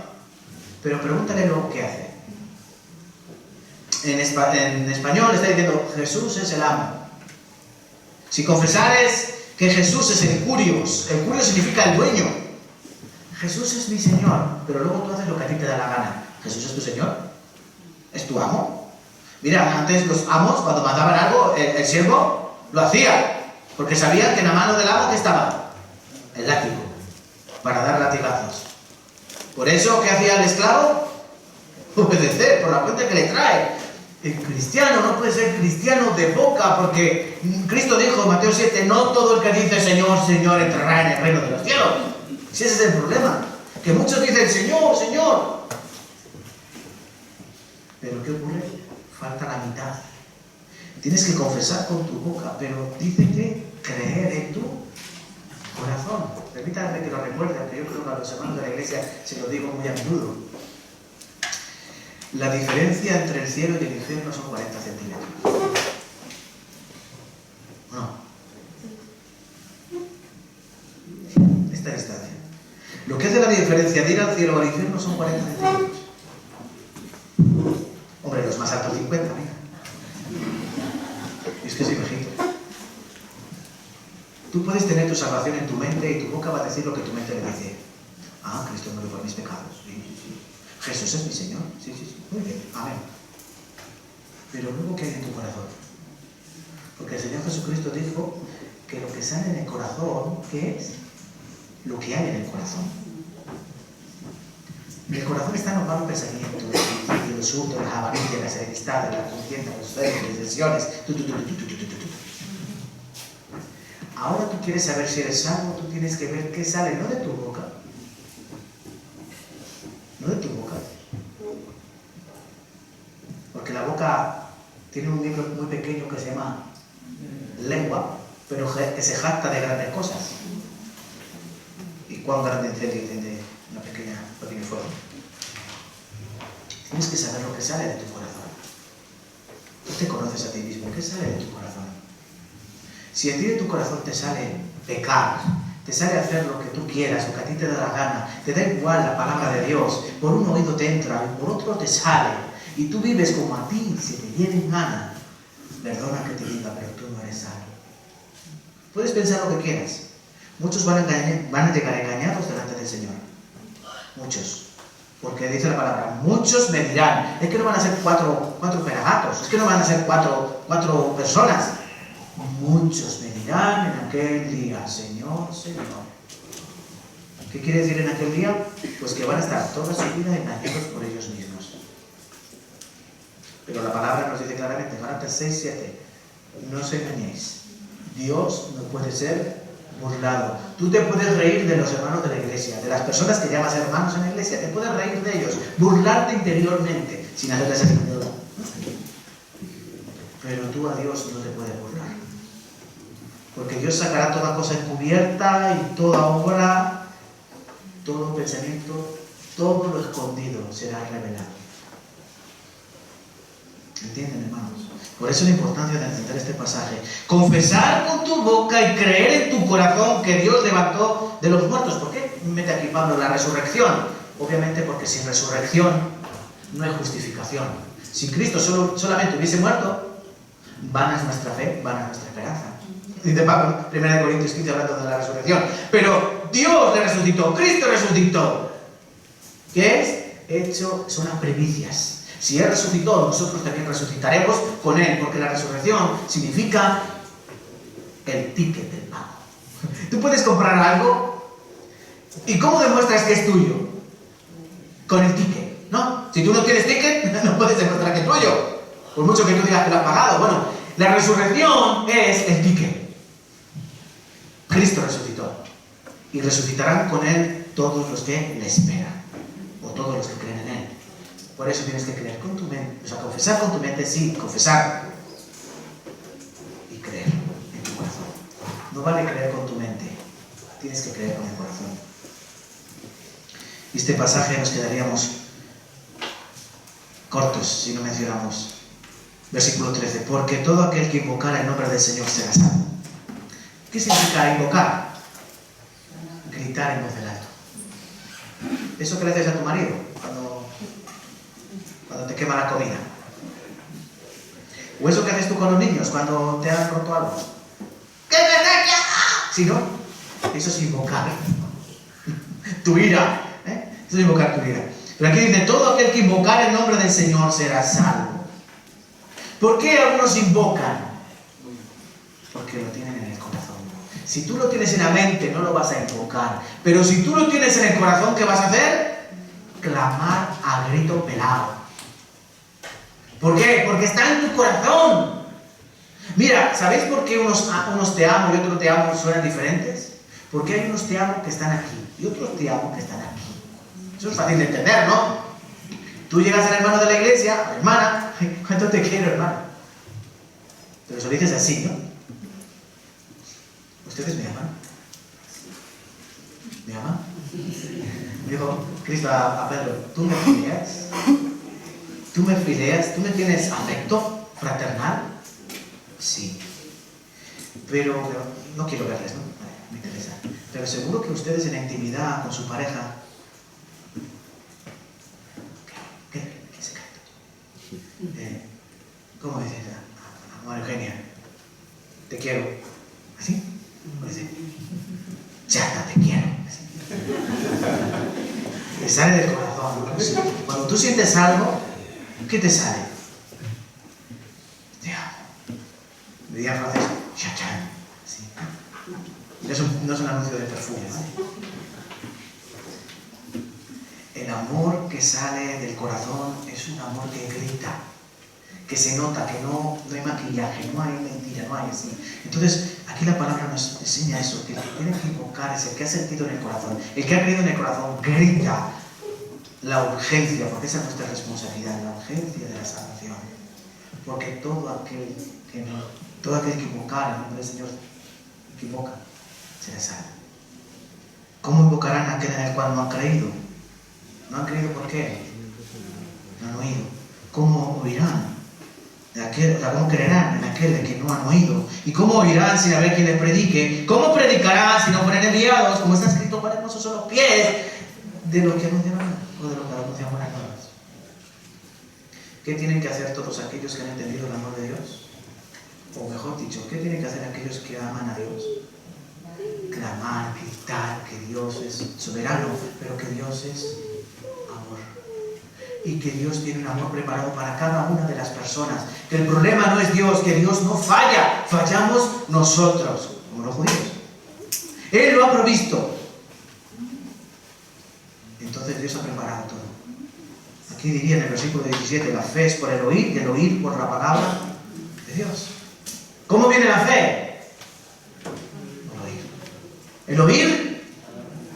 Pero pregúntale luego qué hace. En español está diciendo, Jesús es el amo. Si confesares que Jesús es el curios significa el dueño. Jesús es mi Señor, pero luego tú haces lo que a ti te da la gana. ¿Jesús es tu Señor? ¿Es tu amo? Mira, antes los amos, cuando mandaban algo, el siervo lo hacía, porque sabían que en la mano del amo que estaba el látigo, para dar latigazos. Por eso, ¿qué hacía el esclavo? Obedecer, por la cuenta que le trae. El cristiano no puede ser cristiano de boca, porque Cristo dijo en Mateo 7, no todo el que dice Señor, Señor entrará en el reino de los cielos. Si ese es el problema, que muchos dicen Señor, Señor. Pero ¿qué ocurre? Falta la mitad. Tienes que confesar con tu boca, pero dice que creer en tu corazón. Permítanme que lo recuerde, aunque yo creo que a los hermanos de la iglesia se lo digo muy a menudo. La diferencia entre el cielo y el infierno son 40 centímetros. No. Esta distancia. Lo que hace la diferencia de ir al cielo o al infierno son 40 centímetros. Hombre, los más altos 50, mira. Y es que soy bajito. Tú puedes tener tu salvación en tu mente y tu boca va a decir lo que tu mente le dice. Ah, Cristo murió por mis pecados. Sí, sí, sí. Jesús es mi Señor. Sí, sí, sí. Muy bien. Amén. Pero luego, ¿qué hay en tu corazón? Porque el Señor Jesucristo dijo que lo que sale en el corazón, ¿qué es? Lo que hay en el corazón. En el corazón están los malos pensamientos, el insulto, las avarillas, las enemistades, las contiendas, los celos, las disensiones. Ahora tú quieres saber si eres salvo, tú tienes que ver qué sale, no de tu boca. No de tu boca. Porque la boca tiene un miembro muy pequeño que se llama lengua, pero que se jacta de grandes cosas. ¿Y cuán grande incendio tiene un pequeño fuego? Tienes que saber lo que sale de tu corazón. Tú te conoces a ti mismo. ¿Qué sale de tu corazón? Si a ti de tu corazón te sale pecar, te sale hacer lo que tú quieras, lo que a ti te da la gana, te da igual la palabra de Dios, por un oído te entra y por otro te sale, y tú vives como a ti se te viene en gana, perdona que te diga, pero tú no eres salvo. Puedes pensar lo que quieras. Muchos van a llegar engañados delante del Señor. Muchos. Porque dice la palabra, muchos me dirán, es que no van a ser cuatro pelagatos, es que no van a ser cuatro personas. Muchos me dirán en aquel día, Señor, Señor. ¿Qué quiere decir en aquel día? Pues que van a estar toda su vida engañados por ellos mismos. Pero la palabra nos dice claramente, Gálatas 6:7, no os engañéis. Dios no puede ser burlado. Tú te puedes reír de los hermanos de la iglesia, de las personas que llamas hermanos en la iglesia, te puedes reír de ellos, burlarte interiormente, sin hacerles ese miedo. Pero tú a Dios no te puedes burlar. Porque Dios sacará toda cosa encubierta y toda obra, todo pensamiento, todo lo escondido será revelado. ¿Entienden, hermanos? Por eso la importancia de entender este pasaje. Confesar con tu boca y creer en tu corazón que Dios levantó de los muertos. ¿Por qué mete aquí Pablo la resurrección? Obviamente porque sin resurrección no hay justificación. Si Cristo solamente hubiese muerto, vana es nuestra fe, vana es nuestra esperanza. Dice Pablo, 1 Corintios 15, hablando de la resurrección. Pero Dios le resucitó, Cristo resucitó. ¿Qué es? Son las primicias. Si Él resucitó, nosotros también resucitaremos con Él, porque la resurrección significa el ticket del pago. Tú puedes comprar algo, ¿y cómo demuestras que es tuyo? Con el ticket, ¿no? Si tú no tienes ticket, no puedes demostrar que es tuyo, por mucho que tú digas que lo has pagado. Bueno, la resurrección es el ticket. Cristo resucitó, y resucitarán con Él todos los que le esperan, o todos los que creen en Él. Por eso tienes que creer con tu mente, o sea, confesar con tu mente, sí, confesar, y creer en tu corazón. No vale creer con tu mente, tienes que creer con el corazón. Y este pasaje nos quedaríamos cortos si no mencionamos versículo 13, porque todo aquel que invocara el nombre del Señor será salvo. ¿Qué significa invocar? gritar en voz en alto. Eso que le haces a tu marido cuando te quema la comida. O eso que haces tú con los niños cuando te han roto algo. ¿Qué me da ya? Si no, eso es invocar tu ira. Eso es invocar tu ira. Pero aquí dice, todo aquel que invocar el nombre del Señor será salvo. ¿Por qué algunos invocan? Porque lo tienen en el corazón. Si tú lo tienes en la mente, no lo vas a invocar. Pero si tú lo tienes en el corazón, ¿qué vas a hacer? Clamar a grito pelado. ¿Por qué? Porque está en tu corazón. Mira, ¿sabéis por qué unos te amo y otros te amo suenan diferentes? Porque hay unos te amo que están aquí y otros te amo que están aquí. Eso es fácil de entender, ¿no? Tú llegas al hermano de la iglesia, a la hermana, ¿cuánto te quiero, hermano? Pero eso lo dices así, ¿no? ¿Ustedes me aman? ¿Me aman? Dijo Cristo a Pedro, ¿tú me fileas? ¿Tú me fileas? ¿Tú me tienes afecto fraternal? Sí. Pero no quiero verles, ¿no? Vale, me interesa. Pero seguro que ustedes en la intimidad con su pareja... ¿Qué secreto? ¿Cómo dices? María Eugenia, te quiero. ¿Así? ¿Cómo dice? Chata, te quiero. ¿Así? Te sale del corazón, ¿no? Sí. Cuando tú sientes algo, ¿qué te sale? Te amo. Diría en francés, chachán. ¿Sí? No es un anuncio de perfume, ¿vale? El amor que sale del corazón es un amor que grita, que se nota, que no hay maquillaje, no hay mentira, no hay así. Entonces, aquí la palabra nos enseña eso, que el que tiene que invocar es el que ha sentido en el corazón, el que ha creído en el corazón, grita la urgencia, porque esa es nuestra responsabilidad, la urgencia de la salvación. Porque todo aquel que invocar el nombre del Señor, equivoca, será salvo. ¿Cómo invocarán a aquel en el cual no han creído? ¿No han creído por qué? No han oído. ¿Cómo oirán? ¿Cómo creerán en aquel de que no han oído? ¿Y cómo oirán sin haber quien les predique? ¿Cómo predicarán si no fueren enviados? Como está escrito, para hermosos son los pies de los que anuncian o de los que anuncian buenas nuevas. ¿Qué tienen que hacer todos aquellos que han entendido el amor de Dios? O mejor dicho, ¿qué tienen que hacer aquellos que aman a Dios? Clamar, gritar que Dios es soberano, pero que Dios es amor. Y que Dios tiene un amor preparado para cada una de las personas. Que el problema no es Dios, que Dios no falla, fallamos nosotros, como los judíos. Él lo ha provisto. Entonces Dios ha preparado todo. Aquí diría en el versículo 17, la fe es por el oír y el oír por la palabra de Dios. ¿Cómo viene la fe? Por oír. El oír,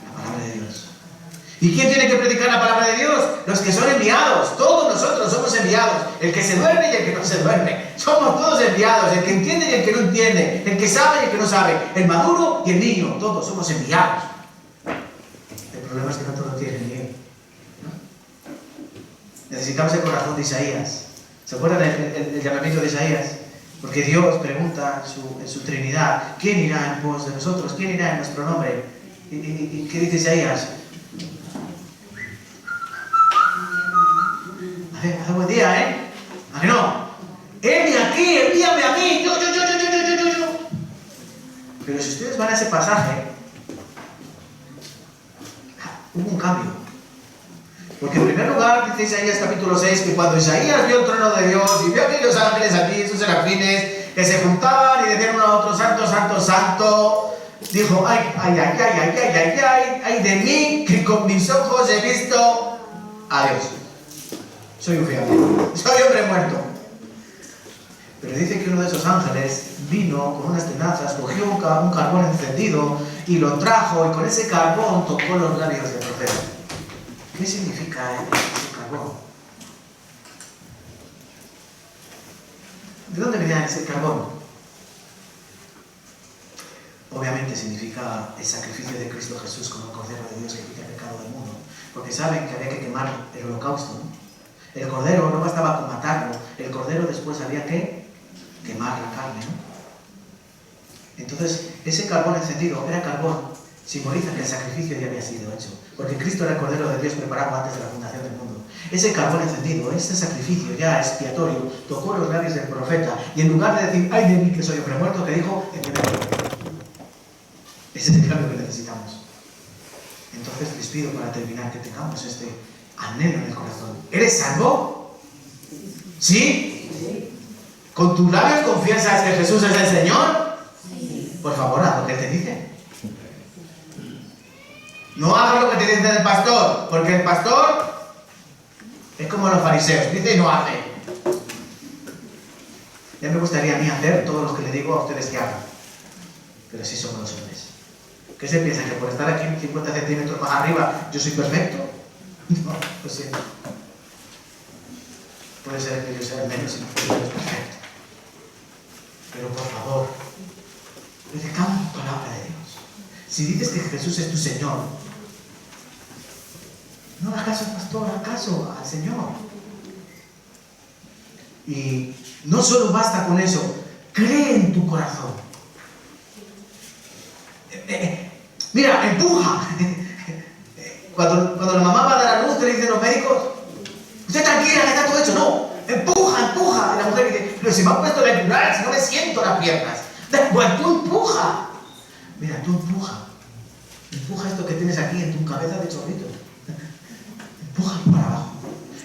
la palabra de Dios. ¿Y quién tiene que predicar la palabra de Dios? Los que son enviados. Todos nosotros somos enviados. El que se duerme y el que no se duerme. Somos todos enviados. El que entiende y el que no entiende. El que sabe y el que no sabe. El maduro y el niño. Todos somos enviados. El problema es que no todos tienen bien, ¿no? Necesitamos el corazón de Isaías. ¿Se acuerdan el llamamiento de Isaías? Porque Dios pregunta en su Trinidad, ¿quién irá en pos de nosotros? ¿Quién irá en nuestro nombre? ¿Y qué dice Isaías? Hace buen día, ¿eh? ¿A que no? Envíame aquí, envíame a mí, yo. Pero si ustedes van a ese pasaje, hubo un cambio. Porque en primer lugar, dice Isaías capítulo 6, que cuando Isaías vio el trono de Dios y vio a aquellos ángeles aquí, esos serafines, que se juntaban y decían uno a otro, santo, santo, santo, dijo, ay de mí, que con mis ojos he visto a Dios. Soy un fiel, soy hombre muerto. Pero dice que uno de esos ángeles vino con unas tenazas, cogió un carbón encendido y lo trajo, y con ese carbón tocó los labios del profeta. ¿Qué significa ese carbón? ¿De dónde venía ese carbón? Obviamente significa el sacrificio de Cristo Jesús como el Cordero de Dios que quita el pecado del mundo. Porque saben que había que quemar el holocausto, ¿no? El cordero no bastaba con matarlo, el cordero después había que quemar la carne, ¿no? Entonces, ese carbón encendido era carbón simboliza que el sacrificio ya había sido hecho, porque Cristo era el Cordero de Dios preparado antes de la fundación del mundo. Ese carbón encendido, ese sacrificio ya expiatorio, tocó los labios del profeta, y en lugar de decir, ay de mí que soy hombre muerto, que dijo, ese es el cambio que necesitamos. Entonces les pido para terminar que tengamos este anhelo en el corazón. ¿Eres salvo? ¿Sí? ¿Con tus labios confiesas que Jesús es el Señor? Por favor, haz lo que te dice. No hagas lo que te dice el pastor, porque el pastor es como los fariseos, dice y no hace. Ya me gustaría a mí hacer todo lo que le digo a ustedes que hagan, pero sí somos los hombres. ¿Qué se piensa? ¿Que por estar aquí 50 centímetros más arriba yo soy perfecto? No, lo siento. Puede ser que yo sea el menos y no soy perfecto. Pero por favor, predicamos la palabra de Dios. Si dices que Jesús es tu Señor, no hagas caso al pastor, haz caso al Señor. Y no solo basta con eso, cree en tu corazón. Mira, empuja. Cuando la mamá va a dar a luz, te le dicen los médicos, usted tranquila, que está todo hecho. No, empuja. Y la mujer dice, pero si me han puesto la epidural, si no me siento las piernas. Da igual, tú empuja. Mira, tú empuja. Empuja esto que tienes aquí en tu cabeza de chorrito. Empújalo para abajo.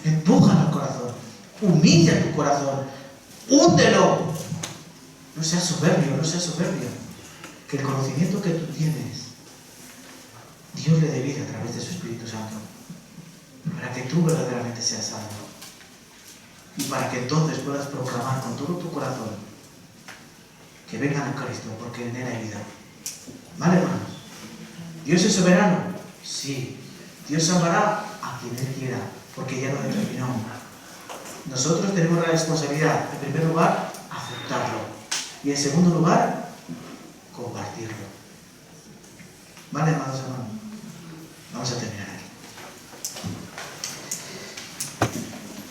Empújalo al corazón. Humilla tu corazón. Húndelo. No seas soberbio, no seas soberbio. Que el conocimiento que tú tienes, Dios le dé vida a través de su Espíritu Santo, para que tú verdaderamente seas salvo. Y para que entonces puedas proclamar con todo tu corazón que vengan a Cristo, porque en Él hay vida. ¿Vale, hermanos? ¿Dios es soberano? Sí. Dios salvará a quien Él quiera, porque ya lo determinó. Nosotros tenemos la responsabilidad, en primer lugar, aceptarlo. Y en segundo lugar, compartirlo. ¿Vale, hermanos? Vamos a terminar aquí.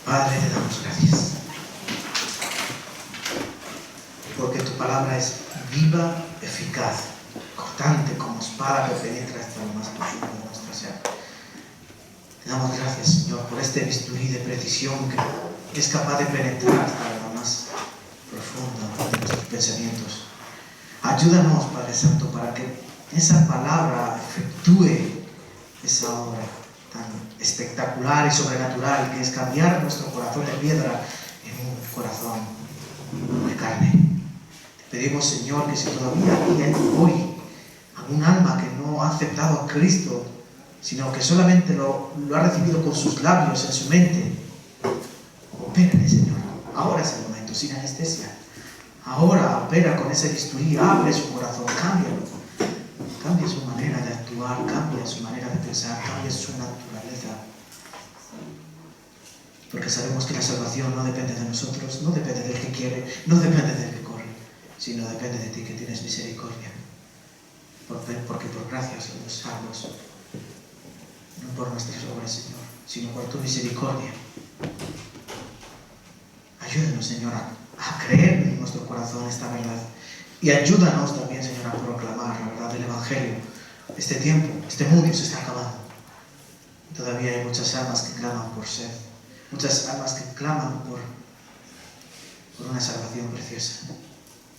Padre, te damos gracias. Porque tu palabra es viva, eficaz, cortante como espada que penetra hasta lo más profundo de nuestra ser. Te damos gracias, Señor, por este bisturí de precisión que es capaz de penetrar hasta lo más profundo de nuestros pensamientos. Ayúdanos, Padre Santo, para que esa palabra efectúe esa obra tan espectacular y sobrenatural que es cambiar nuestro corazón de piedra en un corazón de carne. Te pedimos, Señor, que si todavía hay hoy algún alma que no ha aceptado a Cristo, sino que solamente lo ha recibido con sus labios, en su mente, opérale, Señor. Ahora es el momento, sin anestesia. Ahora opera con ese bisturí, abre su corazón, cámbialo. Cambia su manera de actuar, cambia su manera de pensar, cambia su naturaleza. Porque sabemos que la salvación no depende de nosotros, no depende del que quiere, no depende del que corre, sino depende de ti que tienes misericordia. Porque por gracia somos salvos, no por nuestras obras, Señor, sino por tu misericordia. Ayúdanos, Señor, a creer en nuestro corazón esta verdad. Y ayúdanos también, Señor, a proclamar la verdad del Evangelio. Este tiempo, este mundo se está acabando. Todavía hay muchas almas que claman por sed. Muchas almas que claman por una salvación preciosa.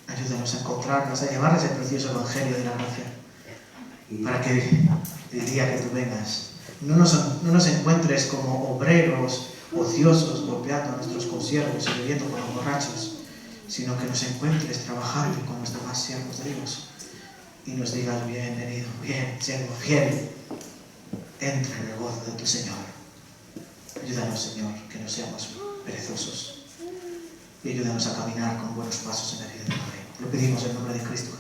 Ayúdanos a encontrarlas, a llevarles el precioso Evangelio de la gracia. Para que el día que tú vengas, no nos encuentres como obreros ociosos, golpeando a nuestros consiervos y bebiendo con los borrachos, sino que nos encuentres trabajando con nuestros más siervos de Dios y nos digas, bienvenido, bien, siervo fiel, entra en el gozo de tu Señor. Ayúdanos, Señor, que no seamos perezosos y ayúdanos a caminar con buenos pasos en la vida de la fe. Lo pedimos en nombre de Cristo.